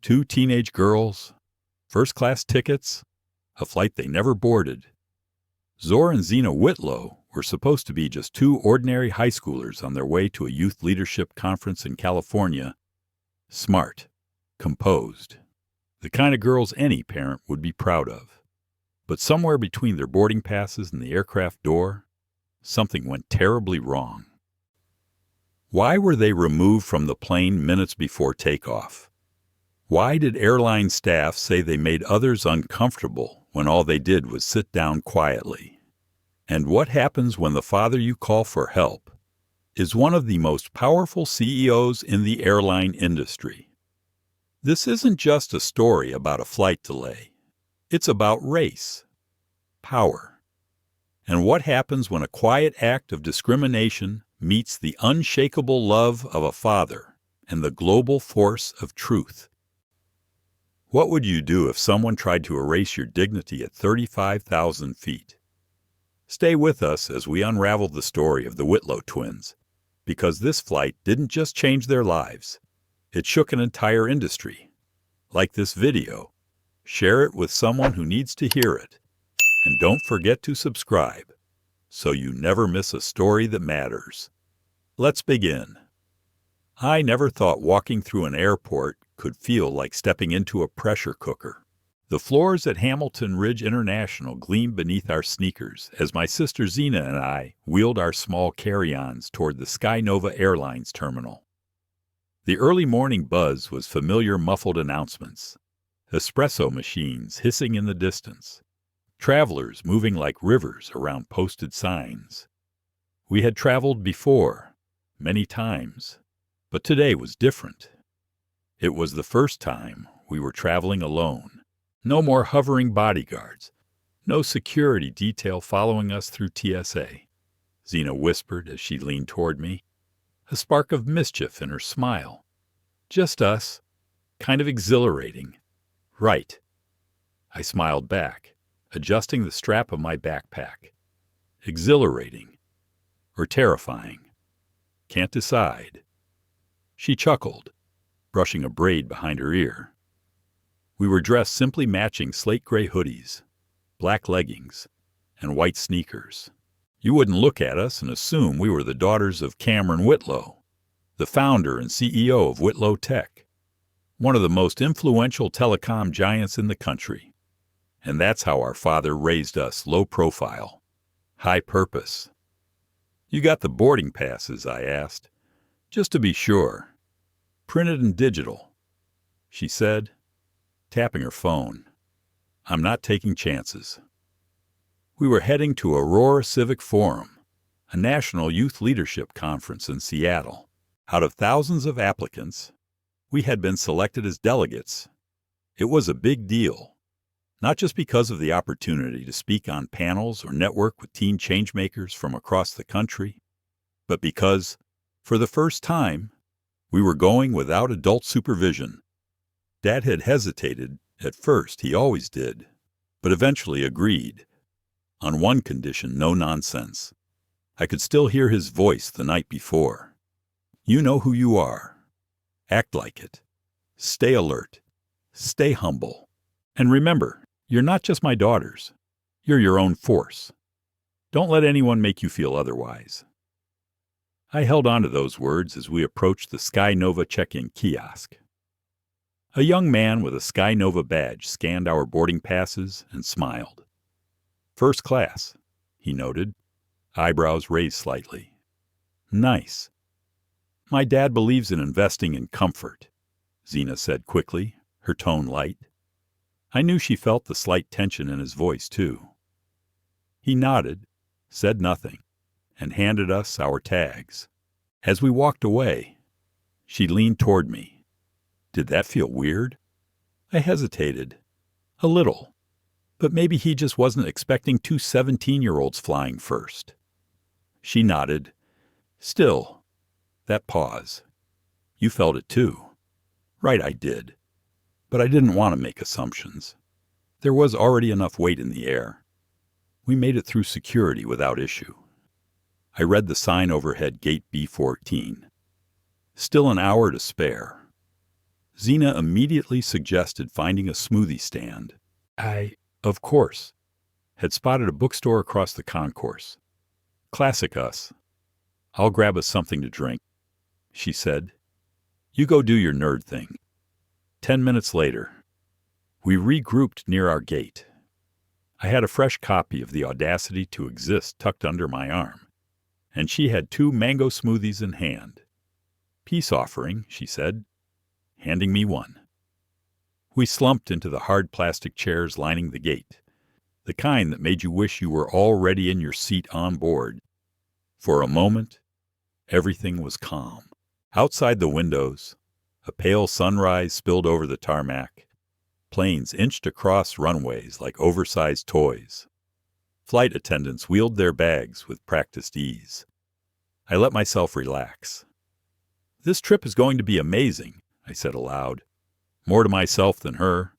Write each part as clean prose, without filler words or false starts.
Two teenage girls, first-class tickets, a flight they never boarded. Zora and Zena Whitlow were supposed to be just two ordinary high schoolers on their way to a youth leadership conference in California. Smart, composed, the kind of girls any parent would be proud of. But somewhere between their boarding passes and the aircraft door, something went terribly wrong. Why were they removed from the plane minutes before takeoff? Why did airline staff say they made others uncomfortable when all they did was sit down quietly? And what happens when the father you call for help is one of the most powerful CEOs in the airline industry? This isn't just a story about a flight delay. It's about race, power, and what happens when a quiet act of discrimination meets the unshakable love of a father and the global force of truth. What would you do if someone tried to erase your dignity at 35,000 feet? Stay with us as we unravel the story of the Whitlo twins, because this flight didn't just change their lives. It shook an entire industry. Like this video, share it with someone who needs to hear it. And don't forget to subscribe, so you never miss a story that matters. Let's begin. I never thought walking through an airport could feel like stepping into a pressure cooker. The floors at Hamilton Ridge International gleamed beneath our sneakers as my sister Zena and I wheeled our small carry-ons toward the SkyNova Airlines terminal. The early morning buzz was familiar muffled announcements, espresso machines hissing in the distance, travelers moving like rivers around posted signs. We had traveled before, many times, but today was different. It was the first time we were traveling alone. No more hovering bodyguards, no security detail following us through TSA, Zena whispered as she leaned toward me, a spark of mischief in her smile. Just us, kind of exhilarating. Right. I smiled back, adjusting the strap of my backpack. Exhilarating. Or terrifying. Can't decide. She chuckled, brushing a braid behind her ear. We were dressed simply matching slate gray hoodies, black leggings, and white sneakers. You wouldn't look at us and assume we were the daughters of Cameron Whitlo, the founder and CEO of Whitlo Tech, one of the most influential telecom giants in the country. And that's how our father raised us, low profile, high purpose. You got the boarding passes, I asked, just to be sure. Printed and digital, she said, tapping her phone. I'm not taking chances. We were heading to Aurora Civic Forum, a national youth leadership conference in Seattle. Out of thousands of applicants, we had been selected as delegates. It was a big deal, not just because of the opportunity to speak on panels or network with teen changemakers from across the country, but because, for the first time, we were going without adult supervision. Dad had hesitated. At first, he always did, but eventually agreed. On one condition, no nonsense. I could still hear his voice the night before. You know who you are. Act like it. Stay alert. Stay humble. And remember, you're not just my daughters. You're your own force. Don't let anyone make you feel otherwise. I held on to those words as we approached the SkyNova check-in kiosk. A young man with a SkyNova badge scanned our boarding passes and smiled. First class, he noted, eyebrows raised slightly. Nice. My dad believes in investing in comfort, Zena said quickly, her tone light. I knew she felt the slight tension in his voice, too. He nodded, said nothing, and handed us our tags. As we walked away, she leaned toward me. Did that feel weird? I hesitated. A little. But maybe he just wasn't expecting two 17-year-olds flying first. She nodded. Still, that pause. You felt it too. Right, I did. But I didn't want to make assumptions. There was already enough weight in the air. We made it through security without issue. I read the sign overhead, Gate B14. Still an hour to spare. Zena immediately suggested finding a smoothie stand. I, of course, had spotted a bookstore across the concourse. Classic us. I'll grab us something to drink, she said. You go do your nerd thing. 10 minutes later, we regrouped near our gate. I had a fresh copy of The Audacity to Exist tucked under my arm, and she had 2 mango smoothies in hand. Peace offering, she said, handing me one. We slumped into the hard plastic chairs lining the gate, the kind that made you wish you were already in your seat on board. For a moment, everything was calm. Outside the windows, a pale sunrise spilled over the tarmac. Planes inched across runways like oversized toys. Flight attendants wheeled their bags with practiced ease. I let myself relax. This trip is going to be amazing, I said aloud. More to myself than her.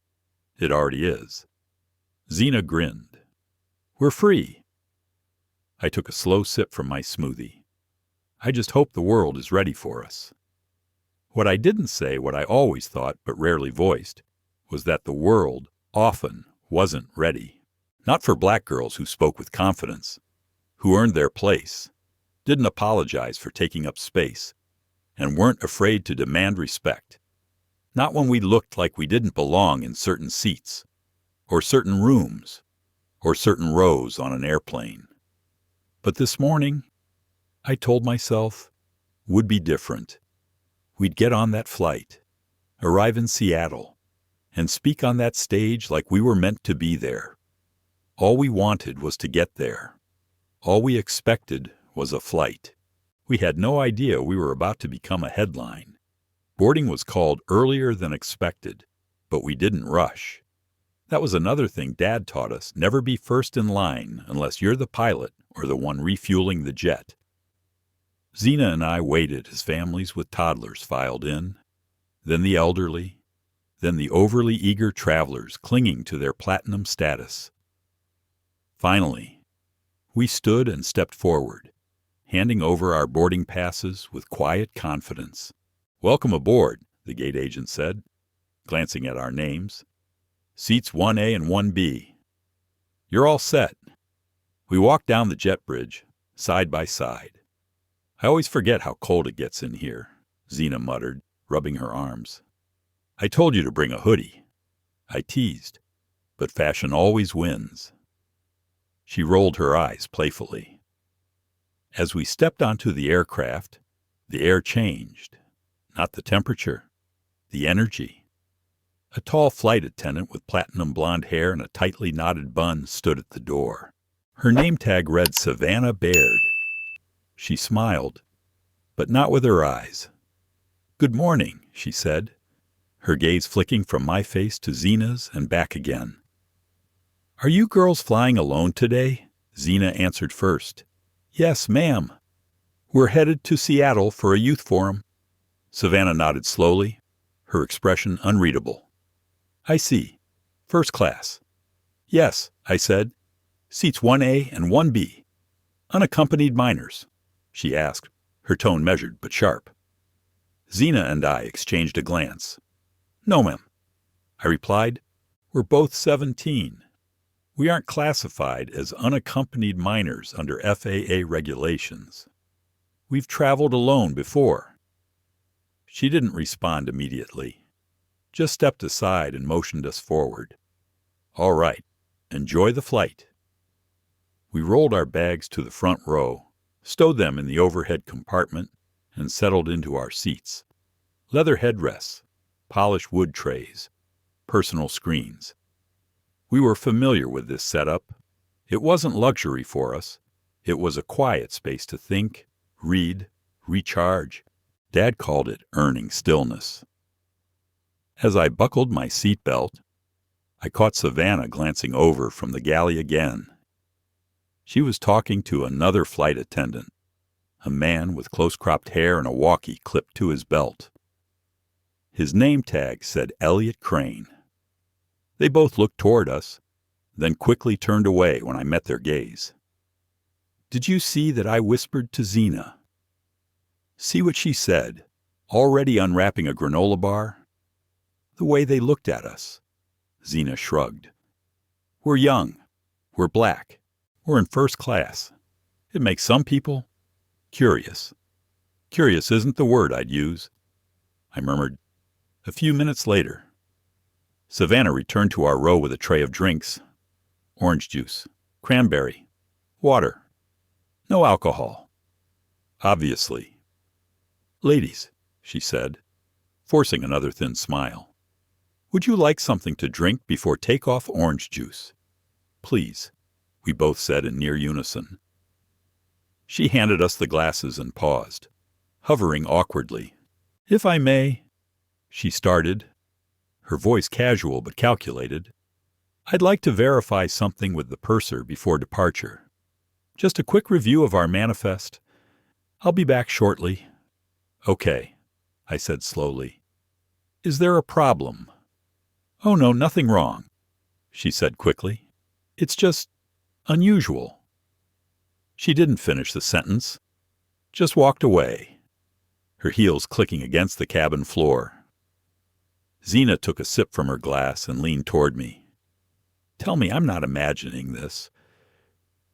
It already is. Zena grinned. We're free. I took a slow sip from my smoothie. I just hope the world is ready for us. What I didn't say, what I always thought but rarely voiced, was that the world often wasn't ready. Not for black girls who spoke with confidence, who earned their place, didn't apologize for taking up space, and weren't afraid to demand respect. Not when we looked like we didn't belong in certain seats, or certain rooms, or certain rows on an airplane. But this morning, I told myself, would be different. We'd get on that flight, arrive in Seattle, and speak on that stage like we were meant to be there. All we wanted was to get there. All we expected was a flight. We had no idea we were about to become a headline. Boarding was called earlier than expected, but we didn't rush. That was another thing Dad taught us, never be first in line unless you're the pilot or the one refueling the jet. Zena and I waited as families with toddlers filed in, then the elderly, then the overly eager travelers clinging to their platinum status. Finally, we stood and stepped forward, handing over our boarding passes with quiet confidence. Welcome aboard, the gate agent said, glancing at our names. Seats 1A and 1B. You're all set. We walked down the jet bridge, side by side. I always forget how cold it gets in here, Zena muttered, rubbing her arms. I told you to bring a hoodie. I teased, but fashion always wins. She rolled her eyes playfully. As we stepped onto the aircraft, the air changed. Not the temperature, the energy. A tall flight attendant with platinum blonde hair and a tightly knotted bun stood at the door. Her name tag read Savannah Baird. She smiled, but not with her eyes. Good morning, she said, her gaze flicking from my face to Zena's and back again. Are you girls flying alone today? Zena answered first. Yes, ma'am. We're headed to Seattle for a youth forum. Savannah nodded slowly, her expression unreadable. I see. First class. Yes, I said. Seats 1A and 1B. Unaccompanied minors, she asked, her tone measured but sharp. Zena and I exchanged a glance. No, ma'am, I replied. We're both 17. We aren't classified as unaccompanied minors under FAA regulations. We've traveled alone before. She didn't respond immediately, just stepped aside and motioned us forward. All right, enjoy the flight. We rolled our bags to the front row, stowed them in the overhead compartment, and settled into our seats. Leather headrests, polished wood trays, personal screens. We were familiar with this setup. It wasn't luxury for us. It was a quiet space to think, read, recharge. Dad called it earning stillness. As I buckled my seatbelt, I caught Savannah glancing over from the galley again. She was talking to another flight attendant, a man with close-cropped hair and a walkie clipped to his belt. His name tag said Elliot Crane. They both looked toward us, then quickly turned away when I met their gaze. Did you see that I whispered to Zena? See what she said, already unwrapping a granola bar? The way they looked at us. Zena shrugged. We're young. We're black. We're in first class. It makes some people curious. Curious isn't the word I'd use, I murmured. A few minutes later, Savannah returned to our row with a tray of drinks. Orange juice, cranberry, water. No alcohol. Obviously. Ladies, she said, forcing another thin smile. Would you like something to drink before take-off orange juice? Please, we both said in near unison. She handed us the glasses and paused, hovering awkwardly. If I may, she started, her voice casual but calculated. I'd like to verify something with the purser before departure. Just a quick review of our manifest. I'll be back shortly. Okay, I said slowly. Is there a problem? Oh no, nothing wrong, she said quickly. It's just unusual. She didn't finish the sentence, just walked away, her heels clicking against the cabin floor. Zena took a sip from her glass and leaned toward me. Tell me I'm not imagining this.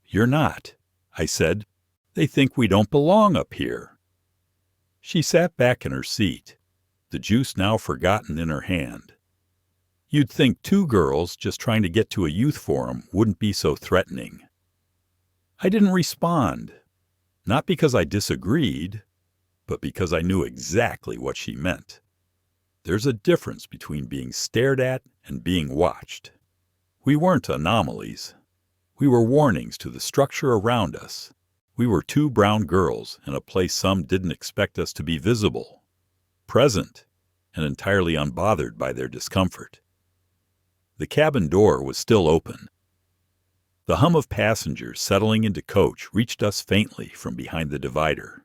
You're not, I said. They think we don't belong up here. She sat back in her seat, the juice now forgotten in her hand. You'd think two girls just trying to get to a youth forum wouldn't be so threatening. I didn't respond, not because I disagreed, but because I knew exactly what she meant. There's a difference between being stared at and being watched. We weren't anomalies. We were warnings to the structure around us. We were two brown girls in a place some didn't expect us to be visible, present, and entirely unbothered by their discomfort. The cabin door was still open. The hum of passengers settling into coach reached us faintly from behind the divider.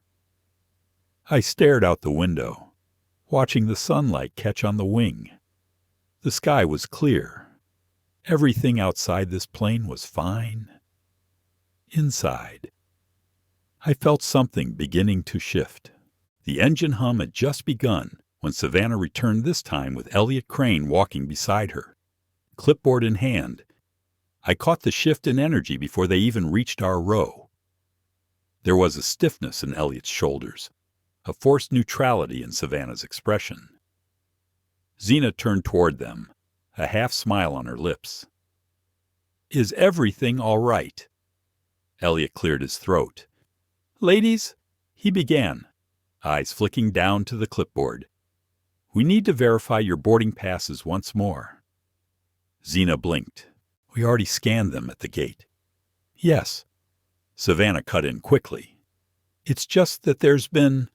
I stared out the window, watching the sunlight catch on the wing. The sky was clear. Everything outside this plane was fine. Inside, I felt something beginning to shift. The engine hum had just begun when Savannah returned, this time with Elliot Crane walking beside her, clipboard in hand. I caught the shift in energy before they even reached our row. There was a stiffness in Elliot's shoulders, a forced neutrality in Savannah's expression. Zena turned toward them, a half smile on her lips. Is everything all right? Elliot cleared his throat. Ladies, he began, eyes flicking down to the clipboard. We need to verify your boarding passes once more. Zena blinked. We already scanned them at the gate. Yes. Savannah cut in quickly. It's just that there's been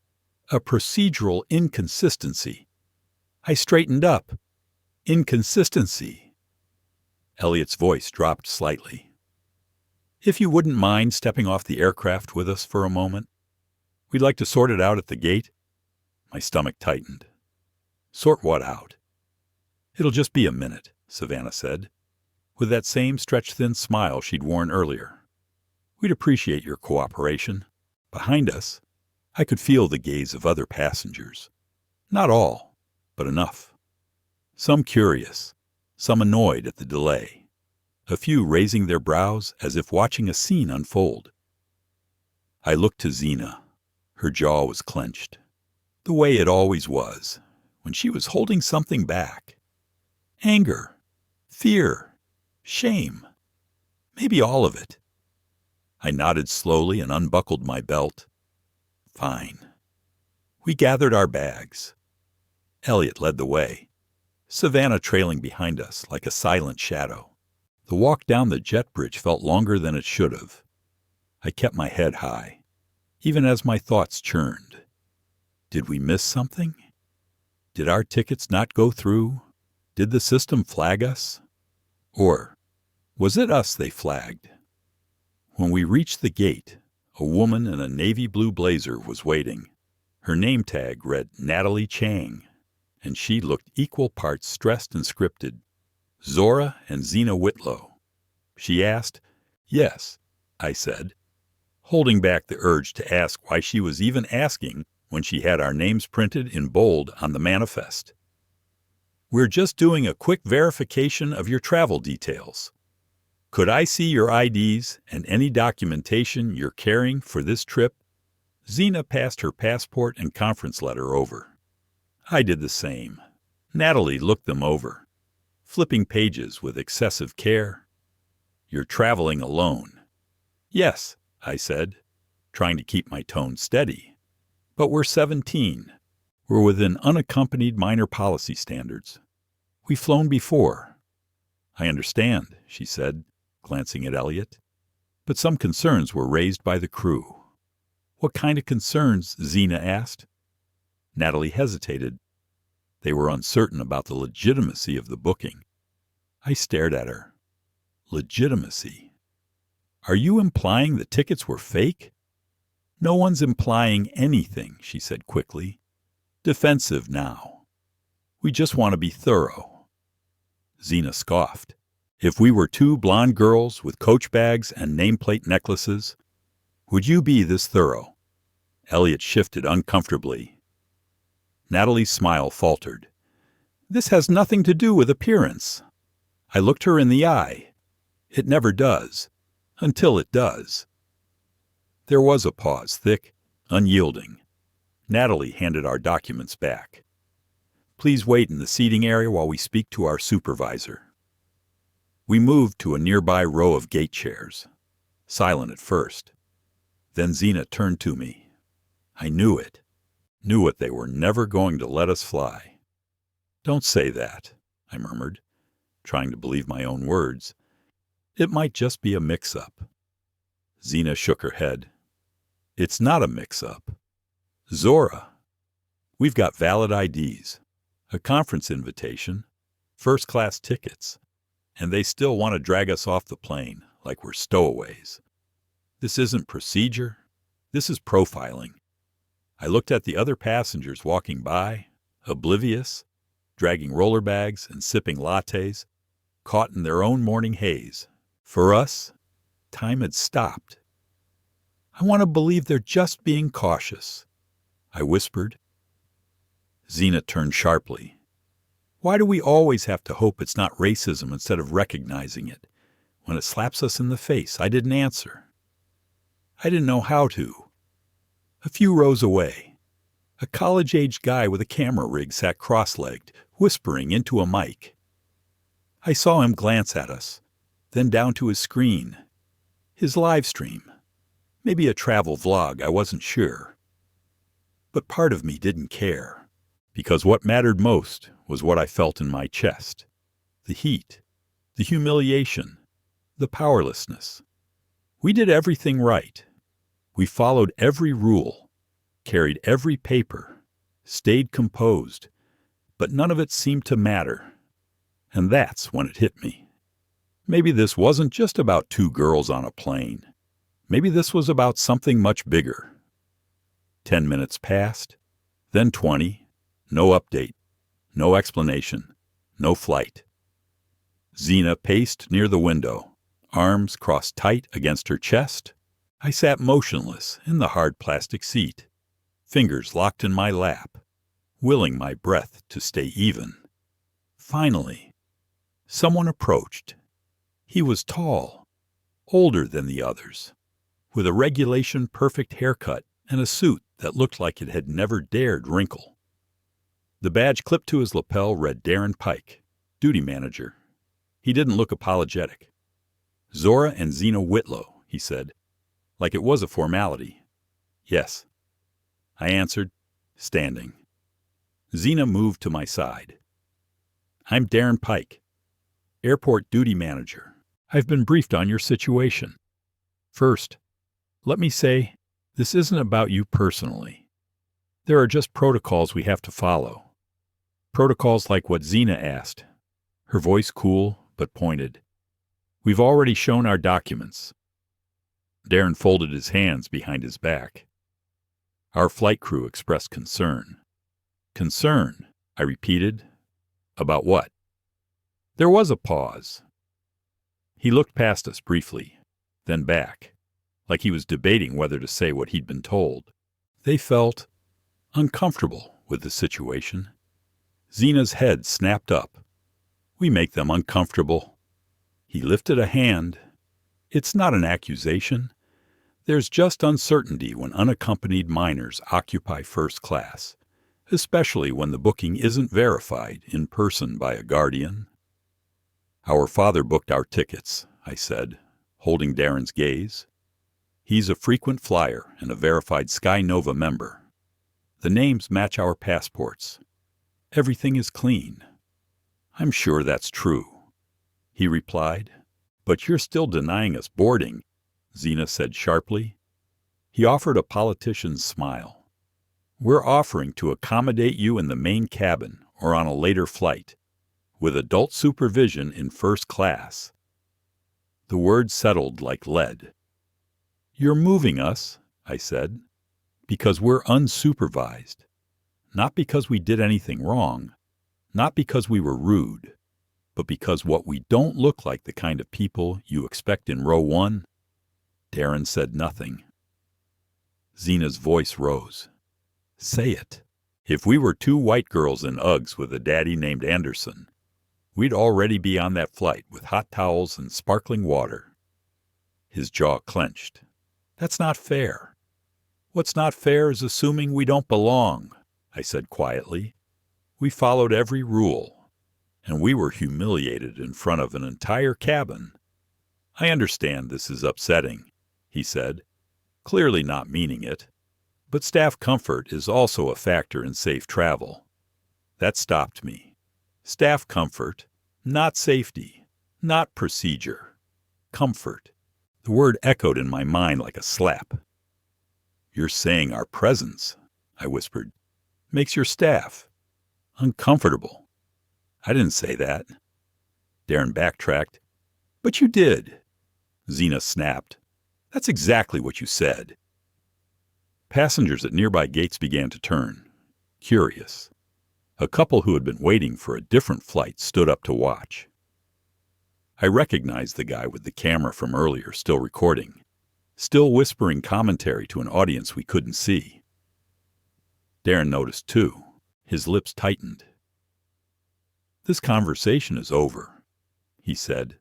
a procedural inconsistency. I straightened up. Inconsistency. Elliot's voice dropped slightly. If you wouldn't mind stepping off the aircraft with us for a moment, we'd like to sort it out at the gate. My stomach tightened. Sort what out? It'll just be a minute, Savannah said, with that same stretched-thin smile she'd worn earlier. We'd appreciate your cooperation. Behind us, I could feel the gaze of other passengers. Not all, but enough. Some curious, some annoyed at the delay. A few raising their brows as if watching a scene unfold. I looked to Zena. Her jaw was clenched, the way it always was, when she was holding something back. Anger, fear, shame, maybe all of it. I nodded slowly and unbuckled my belt. Fine. We gathered our bags. Elliot led the way, Savannah trailing behind us like a silent shadow. The walk down the jet bridge felt longer than it should have. I kept my head high, even as my thoughts churned. Did we miss something? Did our tickets not go through? Did the system flag us? Or was it us they flagged? When we reached the gate, a woman in a navy blue blazer was waiting. Her name tag read Natalie Chang, and she looked equal parts stressed and scripted. Zora and Zena Whitlow. She asked. Yes, I said, holding back the urge to ask why she was even asking when she had our names printed in bold on the manifest. We're just doing a quick verification of your travel details. Could I see your IDs and any documentation you're carrying for this trip? Zena passed her passport and conference letter over. I did the same. Natalie looked them over, flipping pages with excessive care. You're traveling alone. Yes, I said, trying to keep my tone steady. But we're 17. We're within unaccompanied minor policy standards. We've flown before. I understand, she said, glancing at Elliot. But some concerns were raised by the crew. What kind of concerns? Zena asked. Natalie hesitated. They were uncertain about the legitimacy of the booking. I stared at her. Legitimacy? Are you implying the tickets were fake? No one's implying anything, she said quickly. Defensive now. We just want to be thorough. Zena scoffed. If we were two blonde girls with coach bags and nameplate necklaces, would you be this thorough? Elliot shifted uncomfortably. Natalie's smile faltered. This has nothing to do with appearance. I looked her in the eye. It never does, until it does. There was a pause, thick, unyielding. Natalie handed our documents back. Please wait in the seating area while we speak to our supervisor. We moved to a nearby row of gate chairs, silent at first. Then Zena turned to me. I knew it. Knew it. They were never going to let us fly. Don't say that, I murmured, trying to believe my own words. It might just be a mix-up. Zena shook her head. It's not a mix-up. Zora. We've got valid IDs, a conference invitation, first-class tickets, and they still want to drag us off the plane like we're stowaways. This isn't procedure. This is profiling. I looked at the other passengers walking by, oblivious, dragging roller bags and sipping lattes, caught in their own morning haze. For us, time had stopped. I want to believe they're just being cautious, I whispered. Zena turned sharply. Why do we always have to hope it's not racism instead of recognizing it? When it slaps us in the face, I didn't answer. I didn't know how to. A few rows away, a college-age guy with a camera rig sat cross-legged, whispering into a mic. I saw him glance at us, then down to his screen. His live stream. Maybe a travel vlog, I wasn't sure. But part of me didn't care, because what mattered most was what I felt in my chest. The heat, the humiliation, the powerlessness. We did everything right. We followed every rule, carried every paper, stayed composed, but none of it seemed to matter. And that's when it hit me. Maybe this wasn't just about two girls on a plane. Maybe this was about something much bigger. 10 minutes passed, then 20, no update, no explanation, no flight. Zena paced near the window, arms crossed tight against her chest. I sat motionless in the hard plastic seat, fingers locked in my lap, willing my breath to stay even. Finally, someone approached. He was tall, older than the others, with a regulation-perfect haircut and a suit that looked like it had never dared wrinkle. The badge clipped to his lapel read Darren Pike, duty manager. He didn't look apologetic. Zora and Zena Whitlow, he said, like it was a formality. Yes, I answered, standing. Zena moved to my side. I'm Darren Pike, airport duty manager. I've been briefed on your situation. First, let me say, this isn't about you personally. There are just protocols we have to follow. Protocols like what Zena asked, her voice cool but pointed. We've already shown our documents. Darren folded his hands behind his back. Our flight crew expressed concern. Concern, I repeated. About what? There was a pause. He looked past us briefly, then back, like he was debating whether to say what he'd been told. They felt uncomfortable with the situation. Zena's head snapped up. We make them uncomfortable. He lifted a hand. It's not an accusation. There's just uncertainty when unaccompanied minors occupy first class, especially when the booking isn't verified in person by a guardian. Our father booked our tickets, I said, holding Darren's gaze. He's a frequent flyer and a verified SkyNova member. The names match our passports. Everything is clean. I'm sure that's true, he replied. But you're still denying us boarding, Zena said sharply. He offered a politician's smile. We're offering to accommodate you in the main cabin or on a later flight, with adult supervision in first class. The words settled like lead. You're moving us, I said, because we're unsupervised. Not because we did anything wrong, not because we were rude, but because what we don't look like the kind of people you expect in row 1. Darren said nothing. Zena's voice rose. Say it. If we were 2 white girls in Uggs with a daddy named Anderson, we'd already be on that flight with hot towels and sparkling water. His jaw clenched. That's not fair. What's not fair is assuming we don't belong, I said quietly. We followed every rule, and we were humiliated in front of an entire cabin. I understand this is upsetting, he said, clearly not meaning it, but staff comfort is also a factor in safe travel. That stopped me. Staff comfort, not safety, not procedure. Comfort. The word echoed in my mind like a slap. You're saying our presence, I whispered, makes your staff uncomfortable. I didn't say that. Darren backtracked. But you did. Zena snapped. That's exactly what you said. Passengers at nearby gates began to turn, curious. A couple who had been waiting for a different flight stood up to watch. I recognized the guy with the camera from earlier still recording, still whispering commentary to an audience we couldn't see. Darren noticed too. His lips tightened. This conversation is over, he said.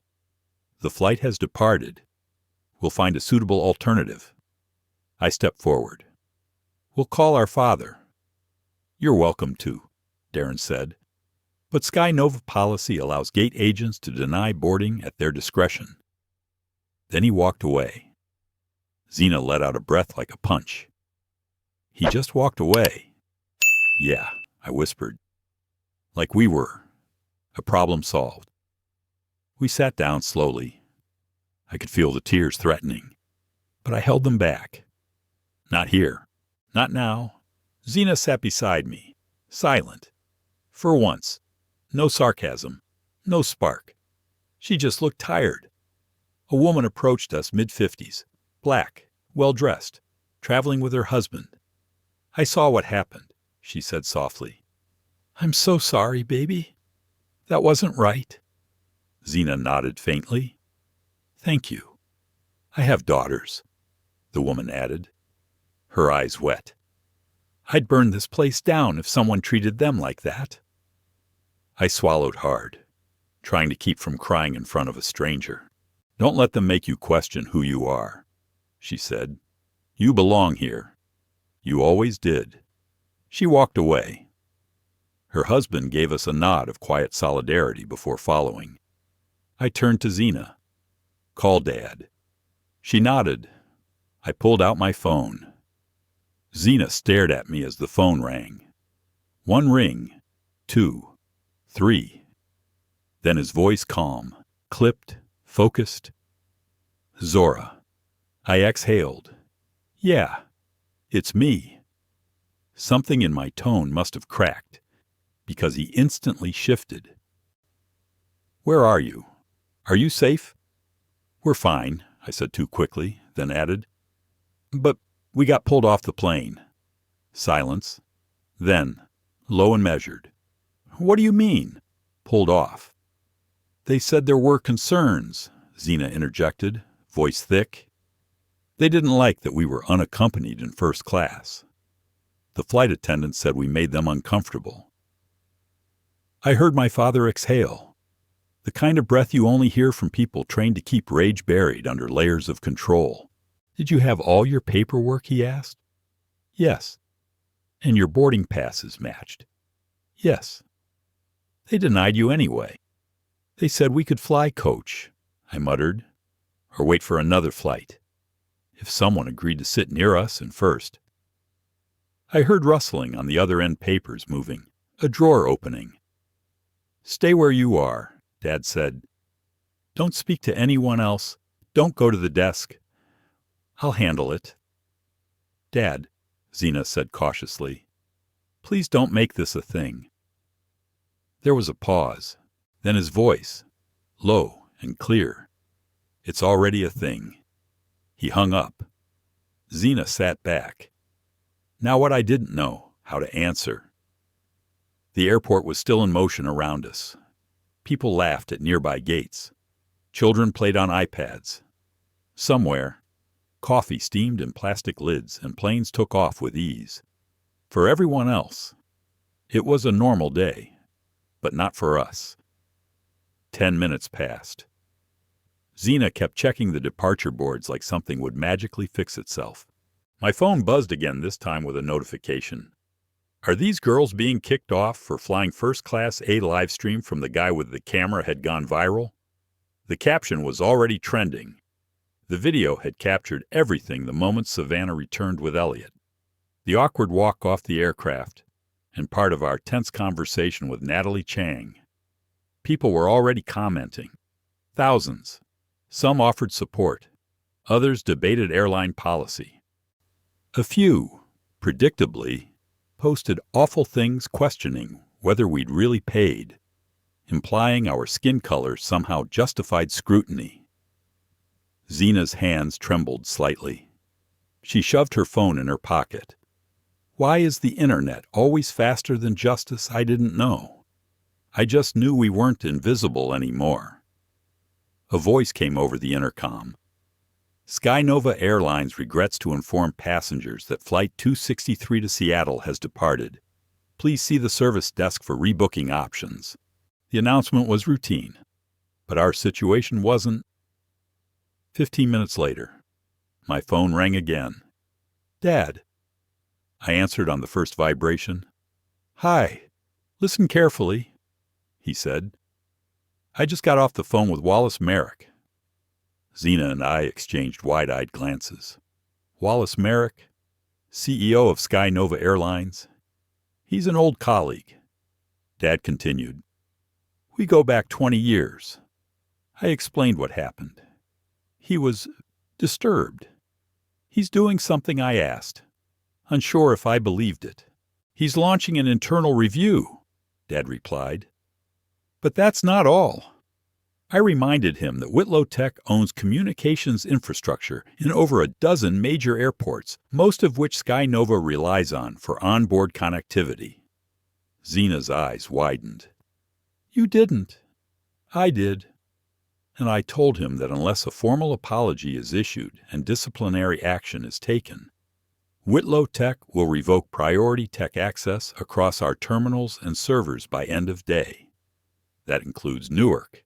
The flight has departed. We'll find a suitable alternative. I stepped forward. We'll call our father. You're welcome to, Darren said. But SkyNova policy allows gate agents to deny boarding at their discretion. Then he walked away. Zena let out a breath like a punch. He just walked away. Yeah, I whispered. Like we were. A problem solved. We sat down slowly. I could feel the tears threatening, but I held them back. Not here. Not now. Zena sat beside me, silent. For once. No sarcasm. No spark. She just looked tired. A woman approached us mid-50s, black, well-dressed, traveling with her husband. I saw what happened, she said softly. I'm so sorry, baby. That wasn't right. Zena nodded faintly. Thank you. I have daughters, the woman added, her eyes wet. I'd burn this place down if someone treated them like that. I swallowed hard, trying to keep from crying in front of a stranger. Don't let them make you question who you are, she said. You belong here. You always did. She walked away. Her husband gave us a nod of quiet solidarity before following. I turned to Zena. Call Dad. She nodded. I pulled out my phone. Zena stared at me as the phone rang. 1 ring, 2, 3. Then his voice calm, clipped, focused. Zora. I exhaled. Yeah, it's me. Something in my tone must have cracked, because he instantly shifted. Where are you? Are you safe? We're fine, I said too quickly, then added. But we got pulled off the plane. Silence. Then, low and measured. What do you mean, pulled off? They said there were concerns, Zena interjected, voice thick. They didn't like that we were unaccompanied in first class. The flight attendant said we made them uncomfortable. I heard my father exhale, the kind of breath you only hear from people trained to keep rage buried under layers of control. Did you have all your paperwork, he asked. Yes. And your boarding passes matched? Yes. They denied you anyway. They said we could fly coach, I muttered, or wait for another flight, if someone agreed to sit near us and first. I heard rustling on the other end, papers moving, a drawer opening. Stay where you are, Dad said. Don't speak to anyone else. Don't go to the desk. I'll handle it. Dad, Zena said cautiously, please don't make this a thing. There was a pause, then his voice, low and clear. It's already a thing. He hung up. Zena sat back. Now what I didn't know how to answer. The airport was still in motion around us. People laughed at nearby gates. Children played on iPads. Somewhere, coffee steamed in plastic lids and planes took off with ease. For everyone else, it was a normal day, but not for us. 10 minutes passed. Zena kept checking the departure boards like something would magically fix itself. My phone buzzed again, this time with a notification. Are these girls being kicked off for flying first class? A live stream from the guy with the camera had gone viral. The caption was already trending. The video had captured everything the moment Savannah returned with Elliot. The awkward walk off the aircraft, and part of our tense conversation with Natalie Chang. People were already commenting. Thousands. Some offered support. Others debated airline policy. A few, predictably, posted awful things questioning whether we'd really paid, implying our skin color somehow justified scrutiny. Zena's hands trembled slightly. She shoved her phone in her pocket. Why is the internet always faster than justice? I didn't know. I just knew we weren't invisible anymore. A voice came over the intercom. SkyNova Airlines regrets to inform passengers that Flight 263 to Seattle has departed. Please see the service desk for rebooking options. The announcement was routine, but our situation wasn't. 15 minutes later, my phone rang again. Dad. I answered on the first vibration. Hi. Listen carefully, he said. I just got off the phone with Wallace Merrick. Zena and I exchanged wide-eyed glances. Wallace Merrick, CEO of SkyNova Airlines. He's an old colleague. Dad continued. We go back 20 years. I explained what happened. He was disturbed. He's doing something I asked, unsure if I believed it. He's launching an internal review, Dad replied. But that's not all. I reminded him that Whitlo Tech owns communications infrastructure in over a dozen major airports, most of which SkyNova relies on for onboard connectivity. Zena's eyes widened. You didn't. I did. And I told him that unless a formal apology is issued and disciplinary action is taken, Whitlo Tech will revoke priority tech access across our terminals and servers by end of day. That includes Newark,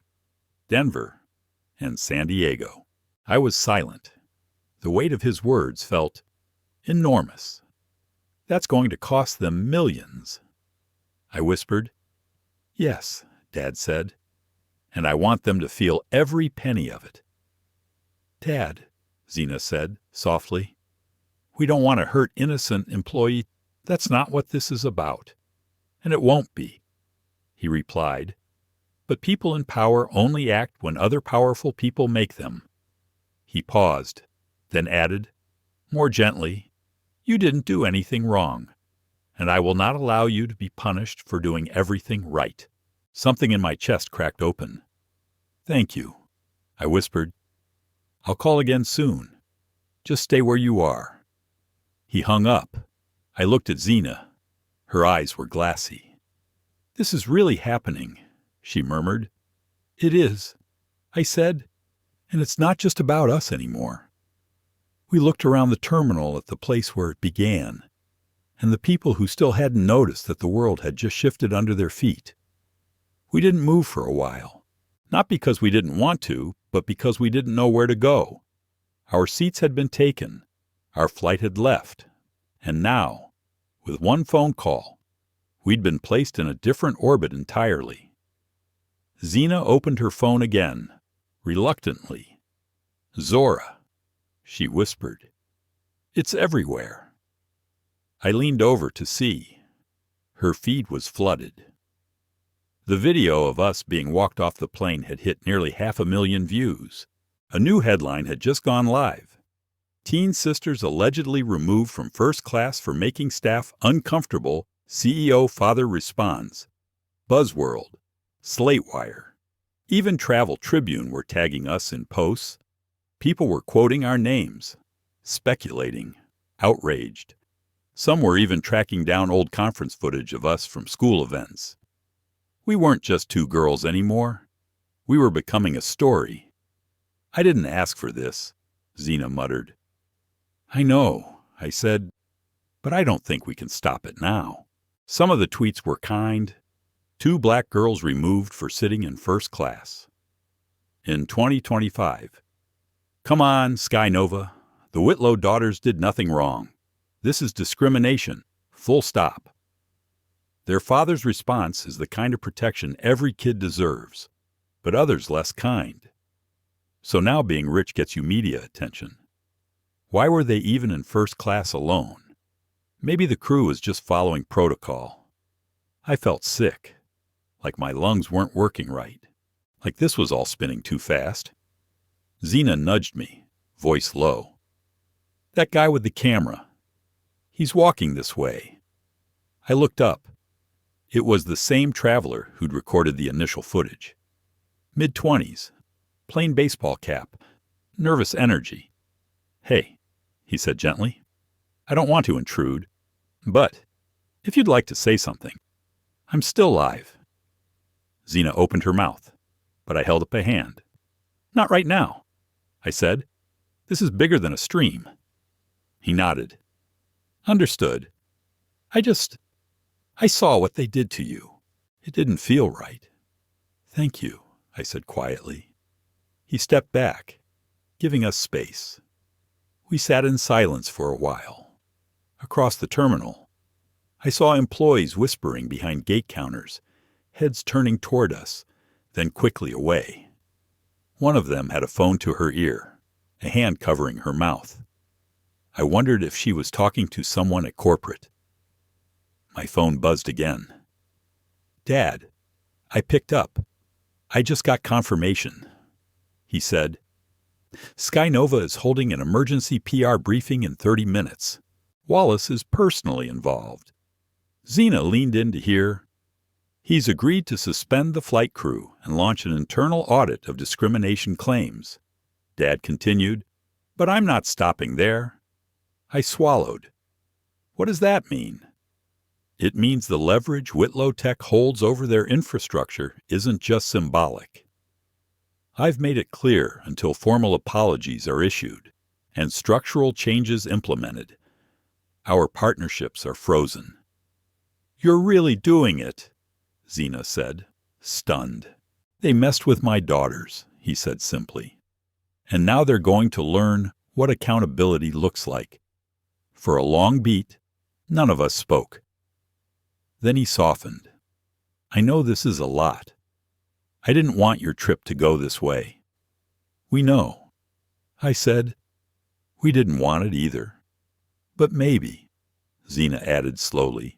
Denver, and San Diego. I was silent. The weight of his words felt enormous. That's going to cost them millions. I whispered. Yes, Dad said, and I want them to feel every penny of it. Dad, Zena said softly, we don't want to hurt innocent employees. That's not what this is about. And it won't be, he replied. But people in power only act when other powerful people make them. He paused, then added, more gently, you didn't do anything wrong, and I will not allow you to be punished for doing everything right. Something in my chest cracked open. Thank you, I whispered. I'll call again soon. Just stay where you are. He hung up. I looked at Zena. Her eyes were glassy. This is really happening, she murmured. It is, I said, and it's not just about us anymore. We looked around the terminal at the place where it began, and the people who still hadn't noticed that the world had just shifted under their feet. We didn't move for a while. Not because we didn't want to, but because we didn't know where to go. Our seats had been taken. Our flight had left. And now, with one phone call, we'd been placed in a different orbit entirely. Zena opened her phone again, reluctantly. "Zora," she whispered. "It's everywhere." I leaned over to see. Her feed was flooded. The video of us being walked off the plane had hit nearly 500,000 views. A new headline had just gone live. Teen sisters allegedly removed from first class for making staff uncomfortable. CEO father responds. Buzzworld, Slatewire, even Travel Tribune were tagging us in posts. People were quoting our names, speculating, outraged. Some were even tracking down old conference footage of us from school events. We weren't just two girls anymore. We were becoming a story. "I didn't ask for this," Zena muttered. "I know," I said, "but I don't think we can stop it now." Some of the tweets were kind. 2 black girls removed for sitting in first class. In 2025. "Come on, SkyNova. The Whitlow daughters did nothing wrong. This is discrimination. Full stop." Their father's response is the kind of protection every kid deserves, but others less kind. So now being rich gets you media attention. Why were they even in first class alone? Maybe the crew was just following protocol. I felt sick, like my lungs weren't working right, like this was all spinning too fast. Zena nudged me, voice low. "That guy with the camera. He's walking this way." I looked up. It was the same traveler who'd recorded the initial footage. Mid-20s, plain baseball cap, nervous energy. "Hey," he said gently, "I don't want to intrude, but if you'd like to say something, I'm still live." Zena opened her mouth, but I held up a hand. "Not right now," I said. "This is bigger than a stream." He nodded. "Understood. I saw what they did to you. It didn't feel right." "Thank you," I said quietly. He stepped back, giving us space. We sat in silence for a while. Across the terminal, I saw employees whispering behind gate counters, heads turning toward us, then quickly away. One of them had a phone to her ear, a hand covering her mouth. I wondered if she was talking to someone at corporate. My phone buzzed again. "Dad," I picked up. "I just got confirmation." He said, "SkyNova is holding an emergency PR briefing in 30 minutes. Wallace is personally involved." Zena leaned in to hear. "He's agreed to suspend the flight crew and launch an internal audit of discrimination claims." Dad continued, "But I'm not stopping there." I swallowed. What does that mean? It means the leverage Whitlow Tech holds over their infrastructure isn't just symbolic. I've made it clear until formal apologies are issued and structural changes implemented. Our partnerships are frozen. "You're really doing it," Zena said, stunned. "They messed with my daughters," he said simply. "And now they're going to learn what accountability looks like." For a long beat, none of us spoke. Then he softened. "I know this is a lot. I didn't want your trip to go this way." "We know." I said, "We didn't want it either. But maybe," Zena added slowly,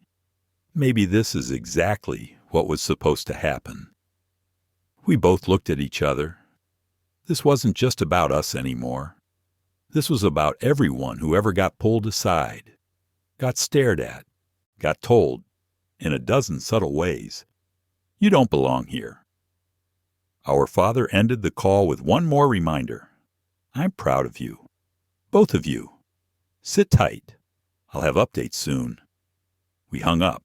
"maybe this is exactly what was supposed to happen." We both looked at each other. This wasn't just about us anymore. This was about everyone who ever got pulled aside, got stared at, got told, in a dozen subtle ways, "You don't belong here." Our father ended the call with one more reminder. "I'm proud of you. Both of you. Sit tight. I'll have updates soon." We hung up.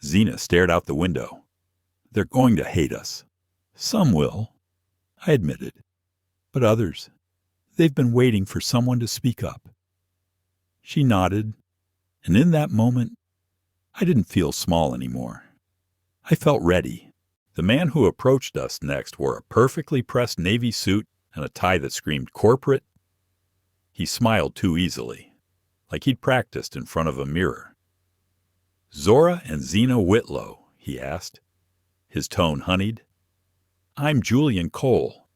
Zena stared out the window. "They're going to hate us." "Some will," I admitted. "But others, they've been waiting for someone to speak up." She nodded, and in that moment, I didn't feel small anymore. I felt ready, The man who approached us next wore a perfectly pressed navy suit and a tie that screamed corporate. He smiled too easily, like he'd practiced in front of a mirror. "Zora and Zena Whitlow," he asked, his tone honeyed. "I'm Julian Cole,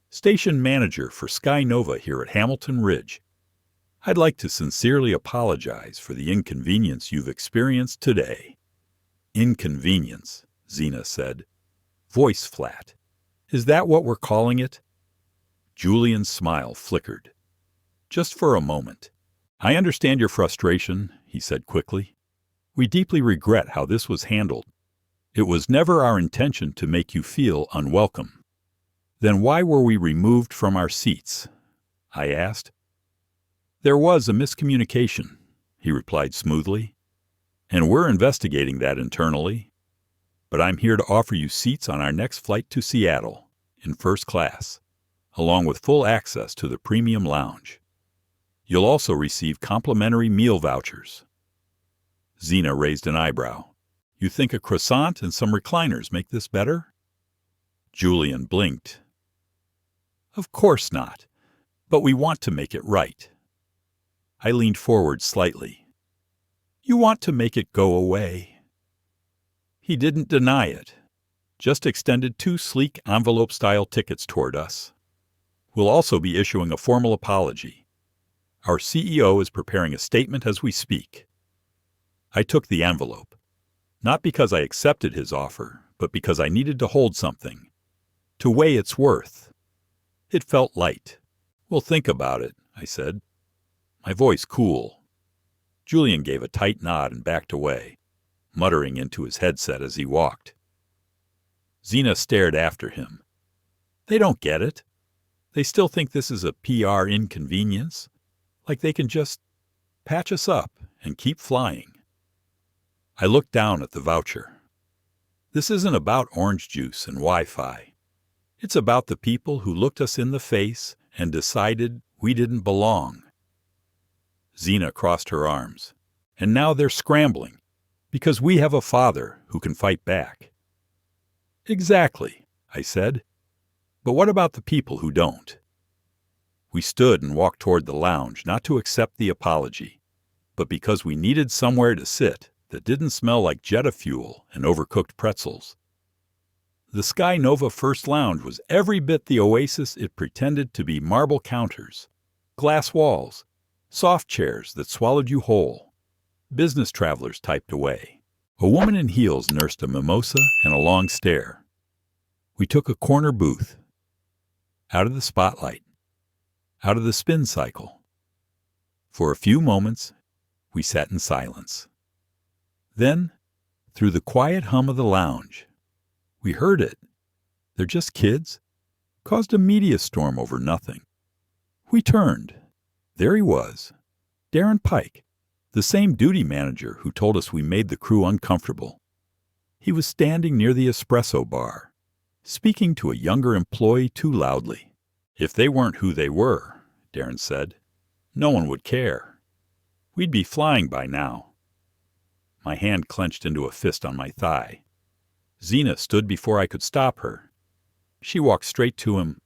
station manager for SkyNova here at Hamilton Ridge. I'd like to sincerely apologize for the inconvenience you've experienced today." "Inconvenience," Zena said, voice flat. "Is that what we're calling it?" Julian's smile flickered. "Just for a moment. I understand your frustration," he said quickly. "We deeply regret how this was handled. It was never our intention to make you feel unwelcome." "Then why were we removed from our seats?" I asked. "There was a miscommunication," he replied smoothly, "and we're investigating that internally. But I'm here to offer you seats on our next flight to Seattle, in first class, along with full access to the premium lounge. You'll also receive complimentary meal vouchers." Zena raised an eyebrow. "You think a croissant and some recliners make this better?" Julian blinked. "Of course not, but we want to make it right." I leaned forward slightly. "You want to make it go away." He didn't deny it, just extended 2 sleek envelope-style tickets toward us. "We'll also be issuing a formal apology. Our CEO is preparing a statement as we speak." I took the envelope, not because I accepted his offer, but because I needed to hold something, to weigh its worth. It felt light. "We'll think about it," I said, my voice cool. Julian gave a tight nod and backed away, muttering into his headset as he walked. Zena stared after him. "They don't get it. They still think this is a PR inconvenience, like they can just patch us up and keep flying." I looked down at the voucher. "This isn't about orange juice and Wi-Fi. It's about the people who looked us in the face and decided we didn't belong." Zena crossed her arms. "And now they're scrambling, because we have a father who can fight back." "Exactly," I said. "But what about the people who don't?" We stood and walked toward the lounge, not to accept the apology, but because we needed somewhere to sit that didn't smell like jet fuel and overcooked pretzels. The SkyNova First Lounge was every bit the oasis it pretended to be: marble counters, glass walls, soft chairs that swallowed you whole. Business travelers typed away. A woman in heels nursed a mimosa and a long stare. We took a corner booth. Out of the spotlight. Out of the spin cycle. For a few moments, we sat in silence. Then, through the quiet hum of the lounge, we heard it. "They're just kids," caused a media storm over nothing. We turned. There he was, Darren Pike, the same duty manager who told us we made the crew uncomfortable. He was standing near the espresso bar, speaking to a younger employee too loudly. "If they weren't who they were," Darren said, "no one would care. We'd be flying by now." My hand clenched into a fist on my thigh. Zena stood before I could stop her. She walked straight to him.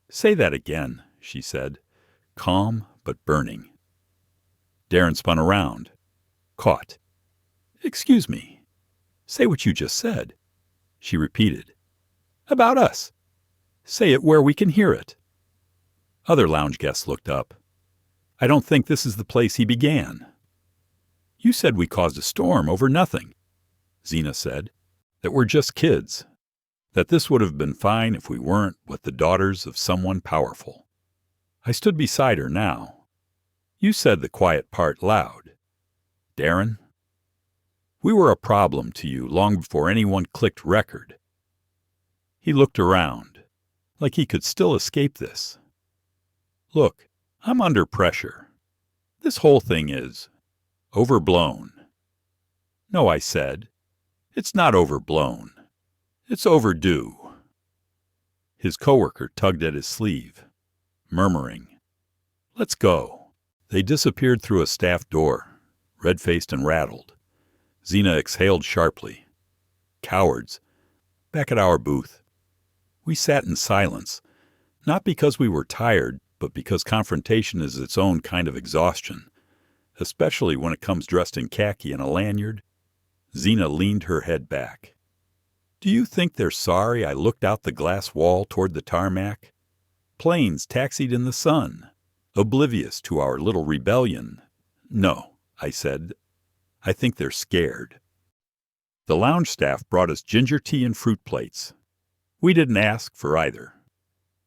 "Say that again," she said, calm but burning. Darren spun around, caught. "Excuse me. Say what you just said," she repeated. "About us. Say it where we can hear it." Other lounge guests looked up. "I don't think this is the place he began." "You said we caused a storm over nothing," Zena said. "That we're just kids. That this would have been fine if we weren't but the daughters of someone powerful." I stood beside her now. "You said the quiet part loud. Darren, we were a problem to you long before anyone clicked record." He looked around, like he could still escape this. "Look, I'm under pressure. This whole thing is overblown." "No," I said. "It's not overblown. It's overdue." His coworker tugged at his sleeve, murmuring, "Let's go." They disappeared through a staff door, red-faced and rattled. Zena exhaled sharply. "Cowards. Back at our booth, we sat in silence, not because we were tired, but because confrontation is its own kind of exhaustion, especially when it comes dressed in khaki and a lanyard. Zena leaned her head back. Do you think they're sorry I looked out the glass wall toward the tarmac? Planes taxied in the sun, oblivious to our little rebellion. No, I said. I think they're scared. The lounge staff brought us ginger tea and fruit plates. We didn't ask for either.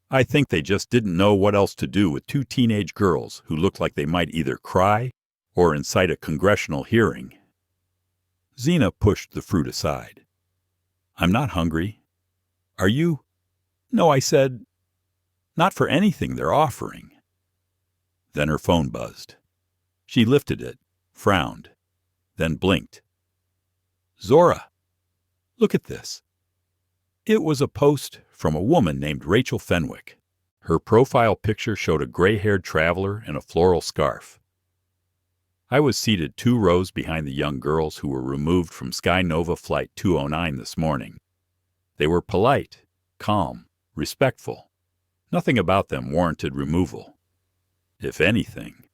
I think they just didn't know what else to do with two teenage girls who looked like they might either cry or incite a congressional hearing. Zena pushed the fruit aside. I'm not hungry. Are you? No, I said. Not for anything they're offering. Then her phone buzzed. She lifted it, frowned, then blinked. Zora, look at this. It was a post from a woman named Rachel Fenwick. Her profile picture showed a gray-haired traveler in a floral scarf. I was seated 2 rows behind the young girls who were removed from SkyNova Flight 209 this morning. They were polite, calm, respectful. Nothing about them warranted removal. If anything,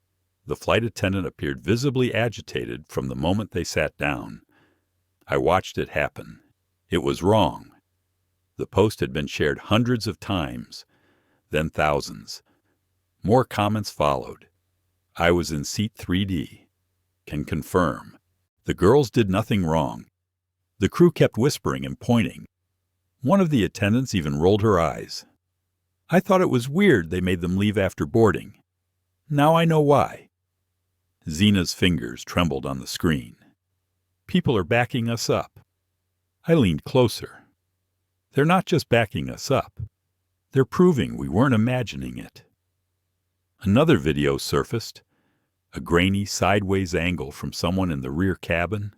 the flight attendant appeared visibly agitated from the moment they sat down. I watched it happen. It was wrong. The post had been shared hundreds of times, then thousands. More comments followed. I was in seat 3D. Can confirm. The girls did nothing wrong. The crew kept whispering and pointing. One of the attendants even rolled her eyes. I thought it was weird they made them leave after boarding. Now I know why. Zena's fingers trembled on the screen. People are backing us up. I leaned closer. They're not just backing us up. They're proving we weren't imagining it. Another video surfaced. A grainy, sideways angle from someone in the rear cabin.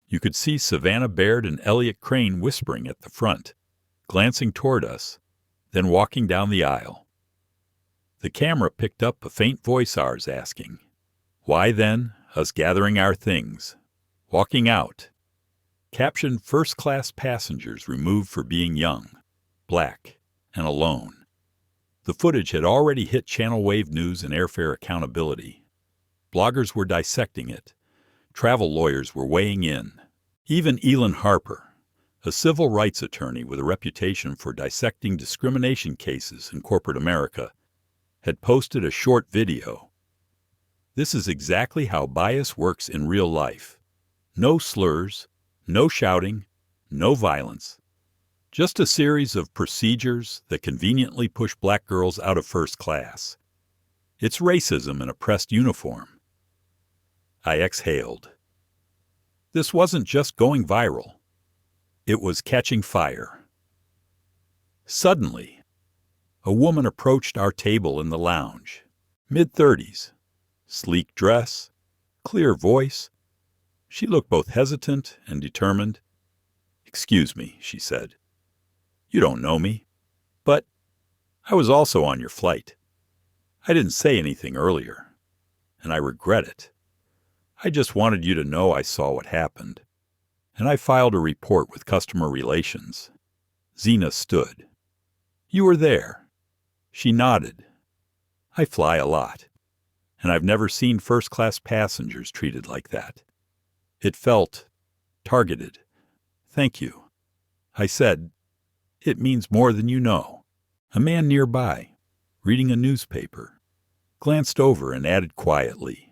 You could see Savannah Baird and Elliot Crane whispering at the front, glancing toward us, then walking down the aisle. The camera picked up a faint voice ours asking, "Why then, us gathering our things, walking out?" Captioned first-class passengers removed for being young, black, and alone. The footage had already hit Channel Wave News and Airfare Accountability. Bloggers were dissecting it. Travel lawyers were weighing in. Even Elon Harper, a civil rights attorney with a reputation for dissecting discrimination cases in corporate America, had posted a short video. This is exactly how bias works in real life. No slurs, no shouting, no violence. Just a series of procedures that conveniently push black girls out of first class. It's racism in a pressed uniform. I exhaled. This wasn't just going viral. It was catching fire. Suddenly, a woman approached our table in the lounge, mid-30s, sleek dress, clear voice. She looked both hesitant and determined. "Excuse me," she said. "You don't know me, but I was also on your flight. I didn't say anything earlier, and I regret it. I just wanted you to know I saw what happened, and I filed a report with customer relations." Zena stood. "You were there." She nodded. "I fly a lot, and I've never seen first-class passengers treated like that. It felt targeted. Thank you." I said, "It means more than you know." A man nearby, reading a newspaper, glanced over and added quietly,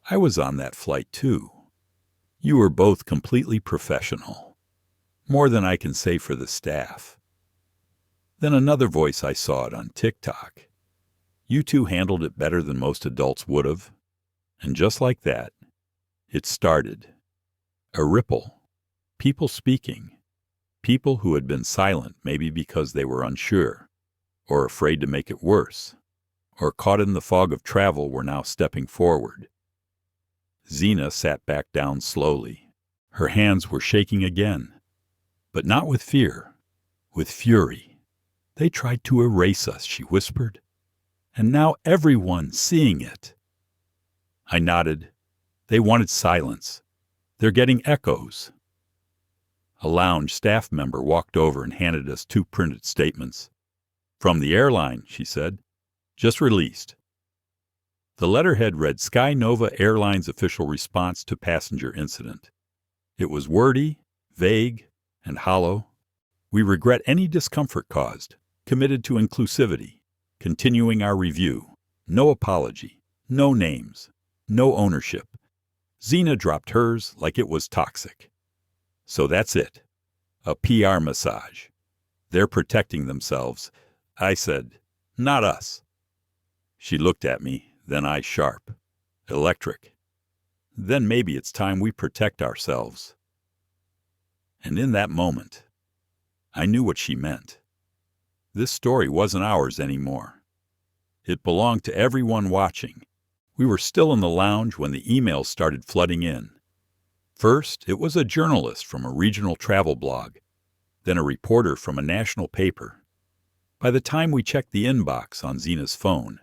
"I was on that flight too. You were both completely professional. More than I can say for the staff." Then another voice I saw it on TikTok. "You two handled it better than most adults would have." And just like that, it started. A ripple. People speaking. People who had been silent maybe because they were unsure, or afraid to make it worse, or caught in the fog of travel were now stepping forward. Zena sat back down slowly. Her hands were shaking again, but not with fear, with fury. "They tried to erase us," she whispered, "and now everyone's seeing it." I nodded. "They wanted silence. They're getting echoes." A lounge staff member walked over and handed us 2 printed statements. "From the airline," she said. "Just released." The letterhead read SkyNova Airlines official response to passenger incident. It was wordy, vague, and hollow. "We regret any discomfort caused. Committed to inclusivity. Continuing our review. No apology. No names. No ownership." Zena dropped hers like it was toxic. "So that's it. A PR massage. They're protecting themselves." I said, "Not us." She looked at me, then eyes sharp. "Electric. Then maybe it's time we protect ourselves." And in that moment, I knew what she meant. This story wasn't ours anymore. It belonged to everyone watching. We were still in the lounge when the emails started flooding in. First, it was a journalist from a regional travel blog, then a reporter from a national paper. By the time we checked the inbox on Zena's phone,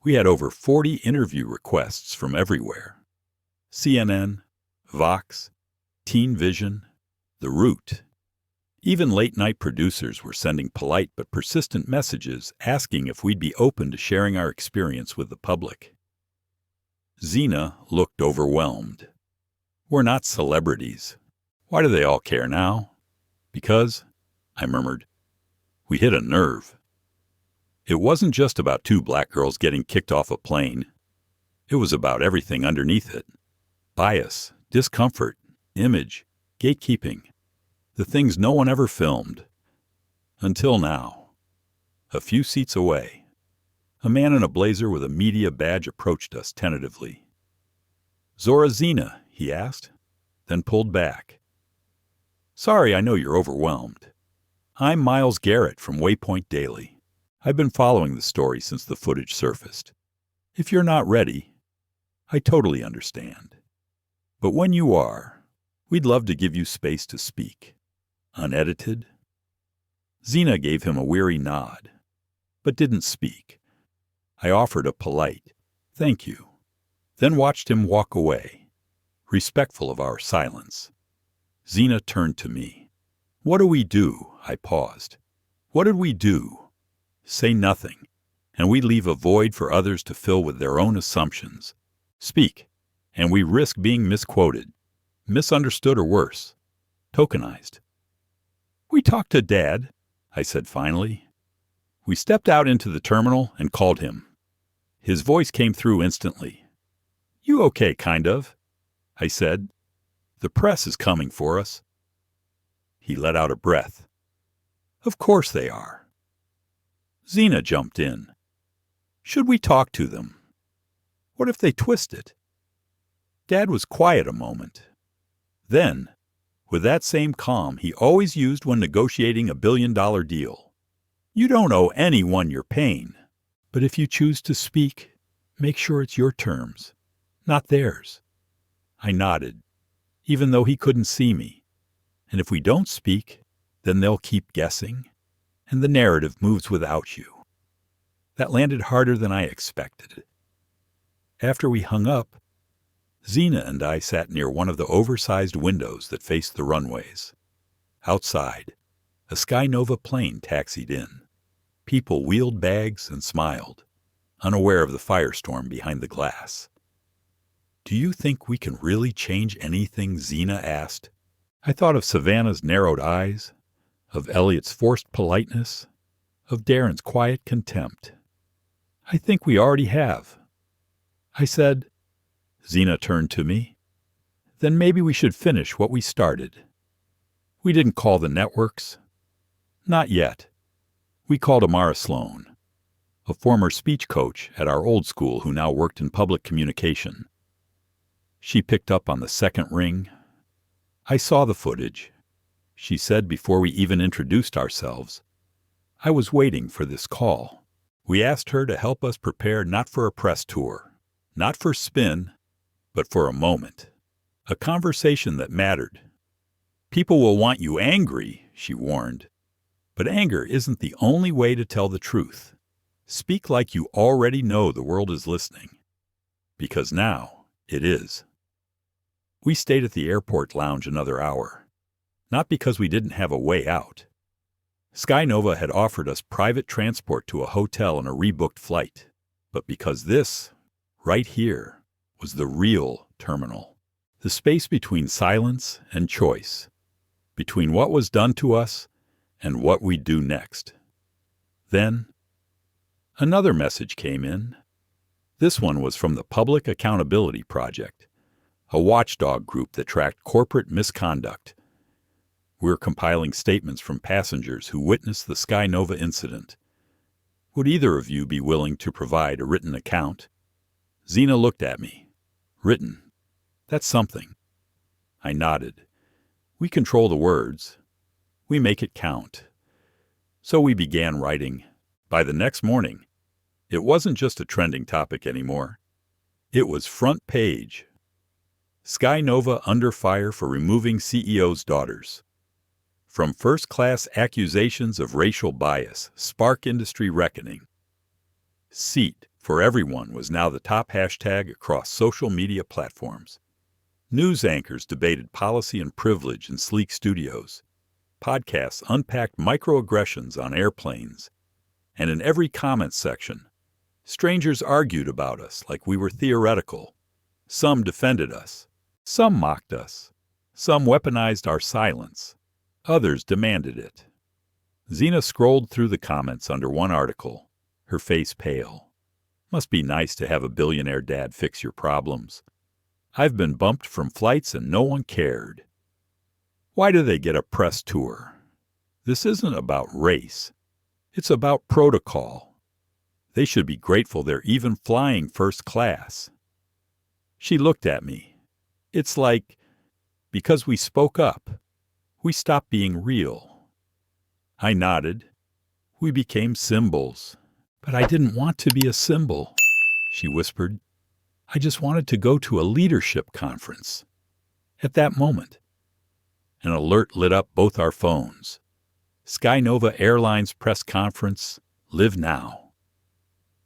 we had over 40 interview requests from everywhere. CNN, Vox, Teen Vision, The Root. Even late-night producers were sending polite but persistent messages asking if we'd be open to sharing our experience with the public. Zena looked overwhelmed. "We're not celebrities. Why do they all care now?" "Because," I murmured, "we hit a nerve." It wasn't just about 2 black girls getting kicked off a plane. It was about everything underneath it. Bias, discomfort, image, gatekeeping. The things no one ever filmed. Until now. A few seats away, a man in a blazer with a media badge approached us tentatively. "Zora Zena?" he asked, then pulled back. "Sorry, I know you're overwhelmed. I'm Miles Garrett from Waypoint Daily. I've been following the story since the footage surfaced. If you're not ready, I totally understand. But when you are, we'd love to give you space to speak. Unedited." Zena gave him a weary nod, but didn't speak. I offered a polite, "Thank you," then watched him walk away, respectful of our silence. Zena turned to me. "What do we do?" I paused. "What did we do?" Say nothing, and we leave a void for others to fill with their own assumptions. Speak, and we risk being misquoted, misunderstood, or worse, tokenized. "We talked to Dad," I said finally. We stepped out into the terminal and called him. His voice came through instantly. "You okay, kind of?" I said. "The press is coming for us." He let out a breath. "Of course they are." Zena jumped in. "Should we talk to them? What if they twist it?" Dad was quiet a moment. Then, with that same calm he always used when negotiating a billion-dollar deal, "You don't owe anyone your pain. But if you choose to speak, make sure it's your terms, not theirs." I nodded, even though he couldn't see me. "And if we don't speak, then they'll keep guessing, and the narrative moves without you." That landed harder than I expected. After we hung up, Zena and I sat near one of the oversized windows that faced the runways. Outside, a SkyNova plane taxied in. People wheeled bags and smiled, unaware of the firestorm behind the glass. "Do you think we can really change anything?" Zena asked. I thought of Savannah's narrowed eyes, of Elliot's forced politeness, of Darren's quiet contempt. "I think we already have." I said. Zena turned to me. "Then maybe we should finish what we started." We didn't call the networks. Not yet. We called Amara Sloan, a former speech coach at our old school who now worked in public communication. She picked up on the second ring. "I saw the footage," she said before we even introduced ourselves. "I was waiting for this call." We asked her to help us prepare not for a press tour, not for spin, but for a moment, a conversation that mattered. "People will want you angry," she warned. "But anger isn't the only way to tell the truth. Speak like you already know the world is listening. Because now it is." We stayed at the airport lounge another hour. Not because we didn't have a way out. SkyNova had offered us private transport to a hotel and a rebooked flight, but because this, right here, was the real terminal. The space between silence and choice, between what was done to us and what we'd do next. Then, another message came in. This one was from the Public Accountability Project, a watchdog group that tracked corporate misconduct. We're compiling statements from passengers who witnessed the SkyNova incident. Would either of you be willing to provide a written account? Zena looked at me. Written. That's something. I nodded. We control the words. We make it count. So we began writing. By the next morning, it wasn't just a trending topic anymore. It was front page. SkyNova under fire for removing CEO's daughters. From first-class accusations of racial bias spark industry reckoning. Seat for everyone was now the top hashtag across social media platforms. News anchors debated policy and privilege in sleek studios. Podcasts unpacked microaggressions on airplanes. And in every comment section, strangers argued about us like we were theoretical. Some defended us. Some mocked us. Some weaponized our silence. Others demanded it. Zena scrolled through the comments under one article, her face pale. Must be nice to have a billionaire dad fix your problems. I've been bumped from flights and no one cared. Why do they get a press tour? This isn't about race. It's about protocol. They should be grateful they're even flying first class. She looked at me. It's like, because we spoke up, we stopped being real. I nodded. We became symbols. But I didn't want to be a symbol, she whispered. I just wanted to go to a leadership conference. At that moment, an alert lit up both our phones. SkyNova Airlines press conference, live now.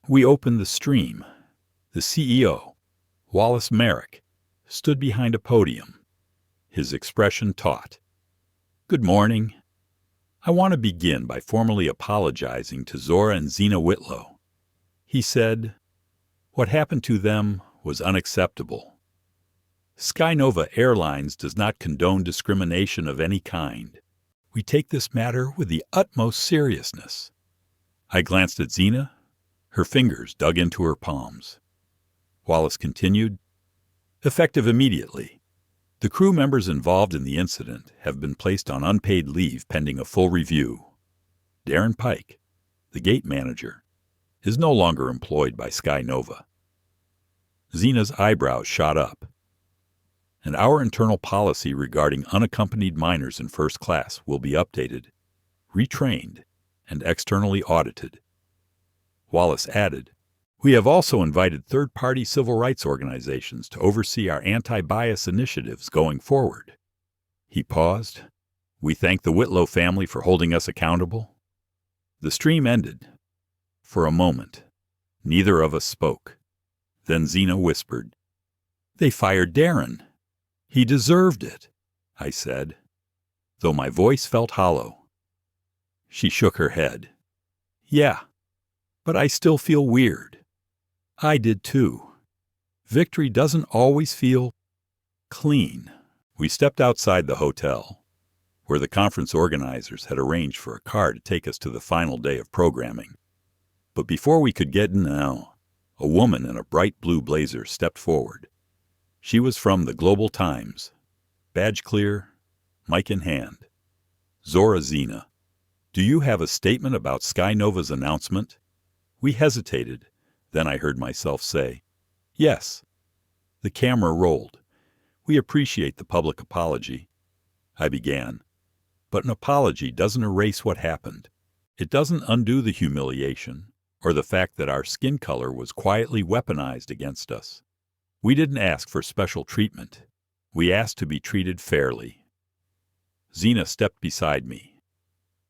We opened the stream. The CEO, Wallace Merrick, stood behind a podium, his expression taut. Good morning. I want to begin by formally apologizing to Zora and Zena Whitlow. He said, what happened to them was unacceptable. SkyNova Airlines does not condone discrimination of any kind. We take this matter with the utmost seriousness. I glanced at Zena. Her fingers dug into her palms. Wallace continued, effective immediately. The crew members involved in the incident have been placed on unpaid leave pending a full review. Darren Pike, the gate manager, is no longer employed by SkyNova. Zena's eyebrows shot up. And our internal policy regarding unaccompanied minors in first class will be updated, retrained, and externally audited. Wallace added, we have also invited third-party civil rights organizations to oversee our anti-bias initiatives going forward. He paused. We thank the Whitlo family for holding us accountable. The stream ended. For a moment, neither of us spoke. Then Zena whispered, they fired Darren. He deserved it, I said, though my voice felt hollow. She shook her head. Yeah, but I still feel weird. I did too. Victory doesn't always feel clean. We stepped outside the hotel, where the conference organizers had arranged for a car to take us to the final day of programming. But before we could get in, a woman in a bright blue blazer stepped forward. She was from the Global Times, badge clear, mic in hand. Zora Zena, do you have a statement about SkyNova's announcement? We hesitated. Then I heard myself say, yes. The camera rolled. We appreciate the public apology. I began. But an apology doesn't erase what happened. It doesn't undo the humiliation or the fact that our skin color was quietly weaponized against us. We didn't ask for special treatment. We asked to be treated fairly. Zena stepped beside me.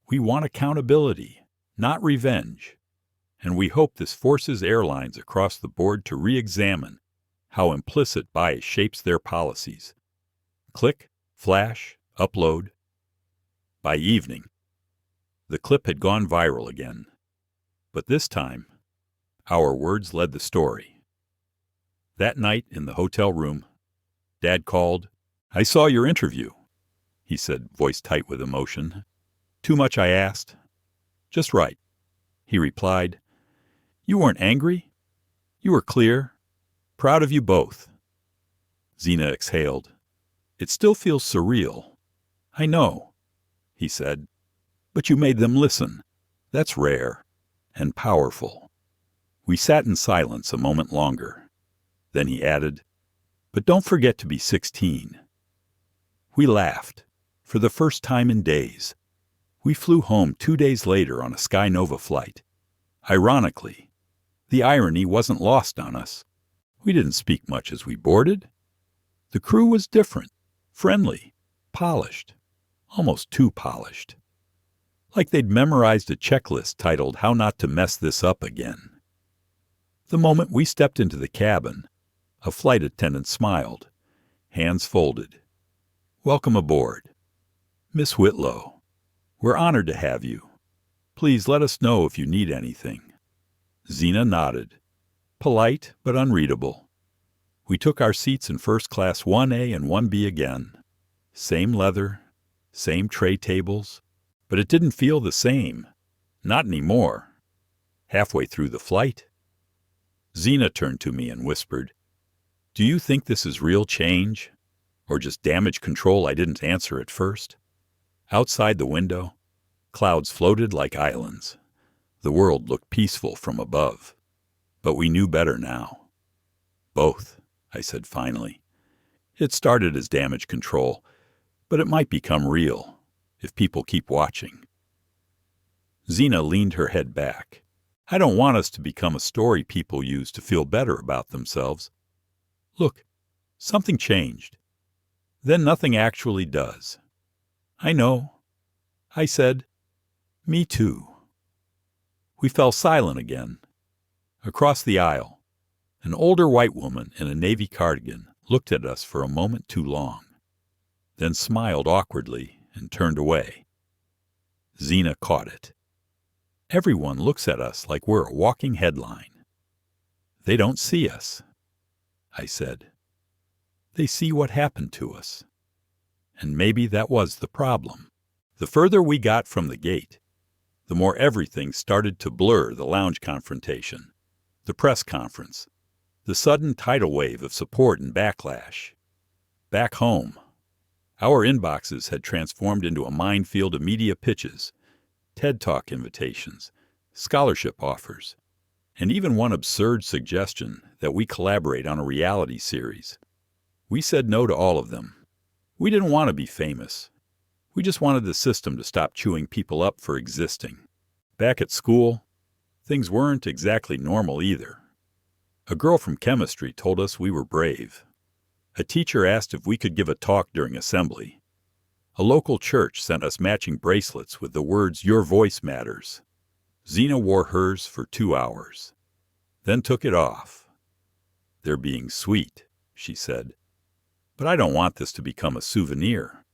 We want accountability, not revenge. And we hope this forces airlines across the board to re-examine how implicit bias shapes their policies. Click, flash, upload. By evening, the clip had gone viral again. But this time, our words led the story. That night in the hotel room, Dad called. "I saw your interview," he said, voice tight with emotion. "Too much, I asked?" "Just right," he replied. "You weren't angry. You were clear. Proud of you both." Zena exhaled. "It still feels surreal." "I know," he said. "But you made them listen. That's rare and powerful." We sat in silence a moment longer. Then he added, "But don't forget to be 16. We laughed, for the first time in days. We flew home 2 days later on a SkyNova flight. Ironically, the irony wasn't lost on us. We didn't speak much as we boarded. The crew was different, friendly, polished, almost too polished. Like they'd memorized a checklist titled "How Not to Mess This Up Again." The moment we stepped into the cabin, a flight attendant smiled, hands folded. "Welcome aboard. Miss Whitlow, we're honored to have you. Please let us know if you need anything." Zena nodded, polite but unreadable. We took our seats in first class 1A and 1B again. Same leather, same tray tables, but it didn't feel the same. Not anymore. Halfway through the flight, Zena turned to me and whispered, "Do you think this is real change? Or just damage control I didn't answer at first?" Outside the window, clouds floated like islands. The world looked peaceful from above. But we knew better now. "Both," I said finally. "It started as damage control, but it might become real if people keep watching." Zena leaned her head back. "I don't want us to become a story people use to feel better about themselves. Look, something changed. Then nothing actually does." "I know," I said. "Me too." We fell silent again. Across the aisle, an older white woman in a navy cardigan looked at us for a moment too long, then smiled awkwardly and turned away. Zena caught it. "Everyone looks at us like we're a walking headline." "They don't see us," I said. "They see what happened to us." And maybe that was the problem. The further we got from the gate, the more everything started to blur: the lounge confrontation, the press conference, the sudden tidal wave of support and backlash. Back home, our inboxes had transformed into a minefield of media pitches, TED Talk invitations, scholarship offers, and even one absurd suggestion that we collaborate on a reality series. We said no to all of them. We didn't want to be famous. We just wanted the system to stop chewing people up for existing. Back at school, things weren't exactly normal either. A girl from chemistry told us we were brave. A teacher asked if we could give a talk during assembly. A local church sent us matching bracelets with the words "Your voice matters." Zena wore hers for 2 hours, then took it off. "They're being sweet," she said. "But I don't want this to become a souvenir."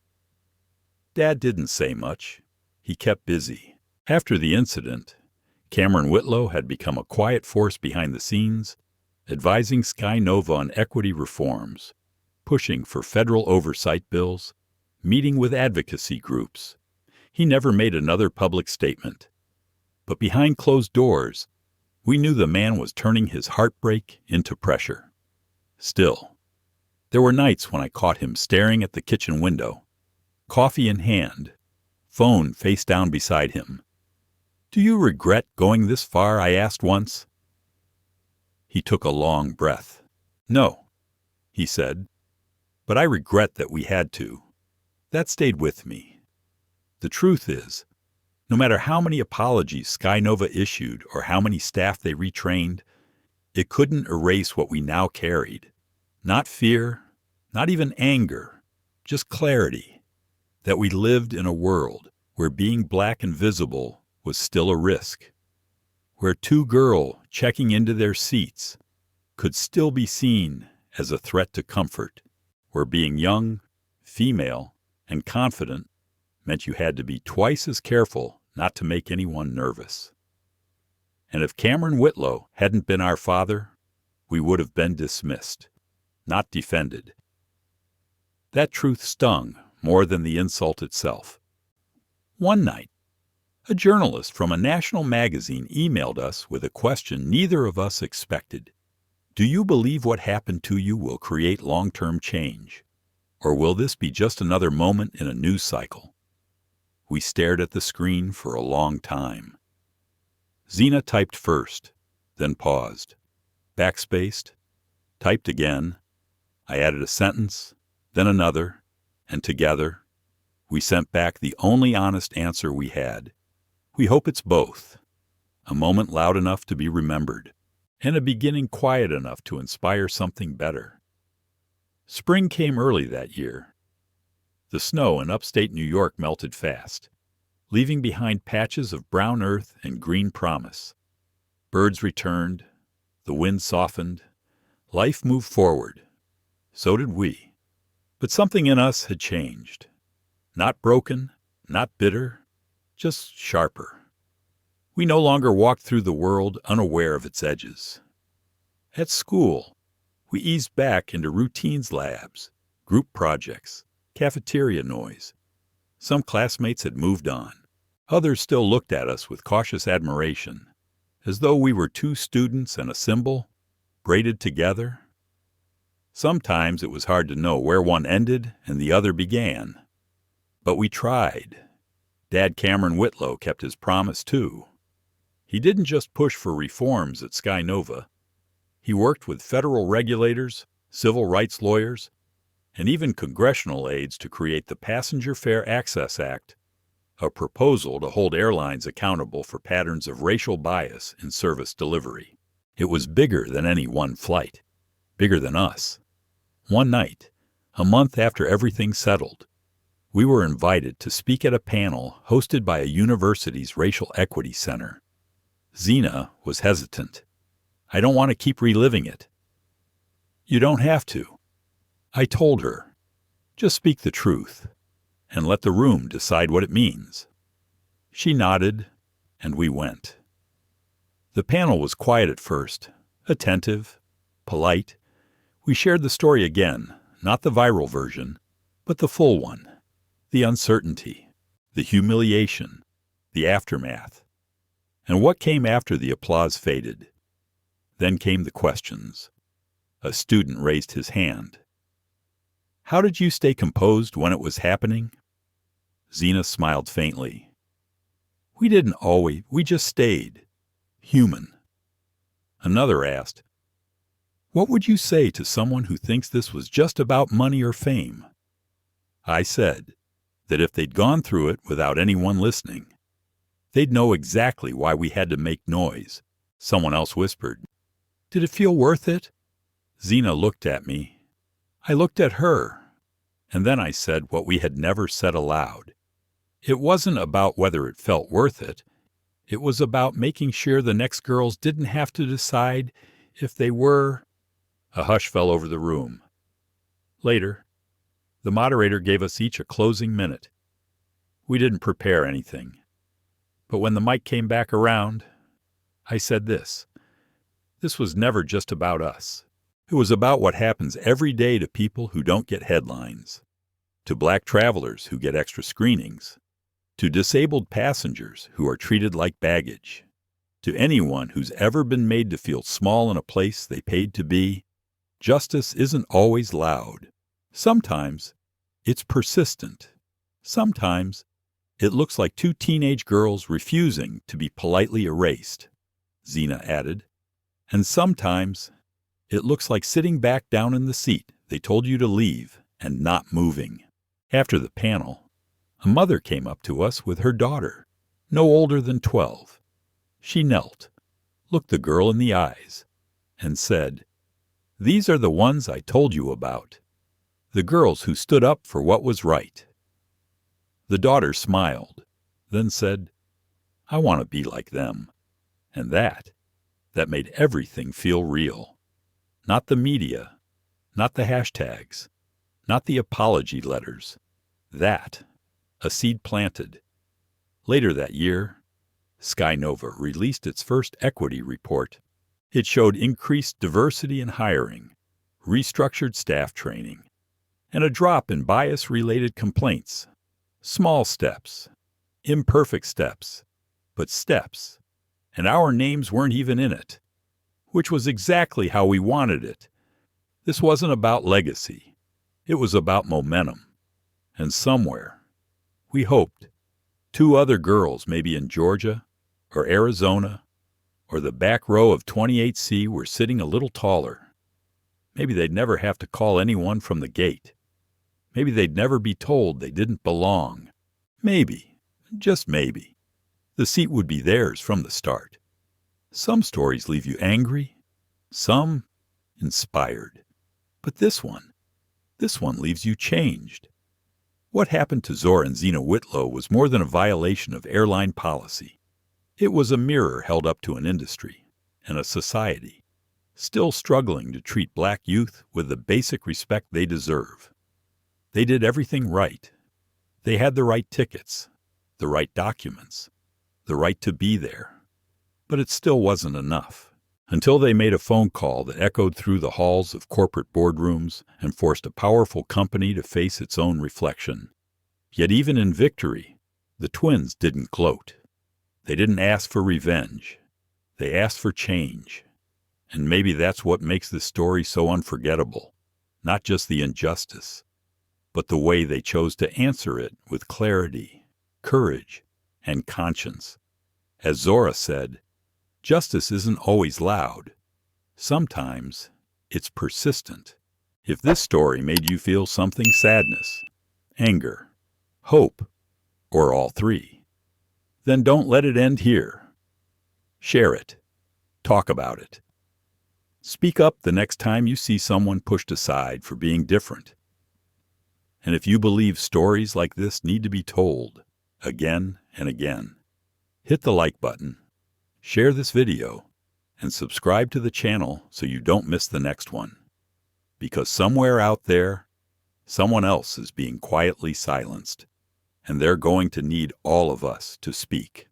Dad didn't say much. He kept busy. After the incident, Cameron Whitlow had become a quiet force behind the scenes, advising SkyNova on equity reforms, pushing for federal oversight bills, meeting with advocacy groups. He never made another public statement. But behind closed doors, we knew the man was turning his heartbreak into pressure. Still, there were nights when I caught him staring at the kitchen window, coffee in hand, phone face down beside him. "Do you regret going this far?" I asked once. He took a long breath. "No," he said, "but I regret that we had to." That stayed with me. The truth is, no matter how many apologies SkyNova issued or how many staff they retrained, it couldn't erase what we now carried. Not fear, not even anger, just clarity. That we lived in a world where being black and visible was still a risk. Where two girls checking into their seats could still be seen as a threat to comfort. Where being young, female, and confident meant you had to be twice as careful not to make anyone nervous. And if Cameron Whitlo hadn't been our father, we would have been dismissed, not defended. That truth stung more than the insult itself. One night, a journalist from a national magazine emailed us with a question neither of us expected. Do you believe what happened to you will create long-term change? Or will this be just another moment in a news cycle? We stared at the screen for a long time. Zena typed first, then paused, backspaced, typed again. I added a sentence, then another, and together, we sent back the only honest answer we had. We hope it's both. A moment loud enough to be remembered, and a beginning quiet enough to inspire something better. Spring came early that year. The snow in upstate New York melted fast, leaving behind patches of brown earth and green promise. Birds returned, the wind softened, life moved forward. So did we. But something in us had changed. Not broken, not bitter, just sharper. We no longer walked through the world unaware of its edges. At school, we eased back into routines labs, group projects, cafeteria noise. Some classmates had moved on. Others still looked at us with cautious admiration, as though we were two students and a symbol, braided together. Sometimes it was hard to know where one ended and the other began. But we tried. Dad Cameron Whitlow kept his promise, too. He didn't just push for reforms at SkyNova. He worked with federal regulators, civil rights lawyers, and even congressional aides to create the Passenger Fare Access Act, a proposal to hold airlines accountable for patterns of racial bias in service delivery. It was bigger than any one flight, bigger than us. One night, a month after everything settled, we were invited to speak at a panel hosted by a university's Racial Equity Center. Zena was hesitant. I don't want to keep reliving it. You don't have to. I told her, just speak the truth, and let the room decide what it means. She nodded, and we went. The panel was quiet at first, attentive, polite. We shared the story again, not the viral version, but the full one. The uncertainty, the humiliation, the aftermath. And what came after the applause faded? Then came the questions. A student raised his hand. How did you stay composed when it was happening? Zena smiled faintly. We didn't always, we just stayed. Human. Another asked, what would you say to someone who thinks this was just about money or fame? I said that if they'd gone through it without anyone listening, they'd know exactly why we had to make noise. Someone else whispered, did it feel worth it? Zena looked at me. I looked at her. And then I said what we had never said aloud. It wasn't about whether it felt worth it. It was about making sure the next girls didn't have to decide if they were. A hush fell over the room. Later, the moderator gave us each a closing minute. We didn't prepare anything. But when the mic came back around, I said this. This was never just about us. It was about what happens every day to people who don't get headlines, to black travelers who get extra screenings, to disabled passengers who are treated like baggage, to anyone who's ever been made to feel small in a place they paid to be. Justice isn't always loud. Sometimes it's persistent. Sometimes it looks like two teenage girls refusing to be politely erased, Zena added. And sometimes it looks like sitting back down in the seat they told you to leave and not moving. After the panel, a mother came up to us with her daughter, no older than 12. She knelt, looked the girl in the eyes, and said, these are the ones I told you about, the girls who stood up for what was right. The daughter smiled, then said, I want to be like them. And that made everything feel real. Not the media, not the hashtags, not the apology letters. That a seed planted. Later that year, SkyNova released its first equity report. It showed increased diversity in hiring, restructured staff training, and a drop in bias-related complaints. Small steps, imperfect steps, but steps. And our names weren't even in it, which was exactly how we wanted it. This wasn't about legacy. It was about momentum. And somewhere, we hoped, 2 other girls, maybe in Georgia or Arizona or the back row of 28C, were sitting a little taller. Maybe they'd never have to call anyone from the gate. Maybe they'd never be told they didn't belong. Maybe, just maybe, the seat would be theirs from the start. Some stories leave you angry, some inspired. But this one leaves you changed. What happened to Zora and Zena Whitlow was more than a violation of airline policy. It was a mirror held up to an industry and a society still struggling to treat black youth with the basic respect they deserve. They did everything right. They had the right tickets, the right documents, the right to be there. But it still wasn't enough, until they made a phone call that echoed through the halls of corporate boardrooms and forced a powerful company to face its own reflection. Yet even in victory, the twins didn't gloat. They didn't ask for revenge. They asked for change. And maybe that's what makes this story so unforgettable. Not just the injustice, but the way they chose to answer it with clarity, courage, and conscience. As Zora said, justice isn't always loud. Sometimes it's persistent. If this story made you feel something: sadness, anger, hope, or all three, then don't let it end here. Share it. Talk about it. Speak up the next time you see someone pushed aside for being different. And if you believe stories like this need to be told again and again, hit the like button, share this video, and subscribe to the channel so you don't miss the next one. Because somewhere out there, someone else is being quietly silenced, and they're going to need all of us to speak.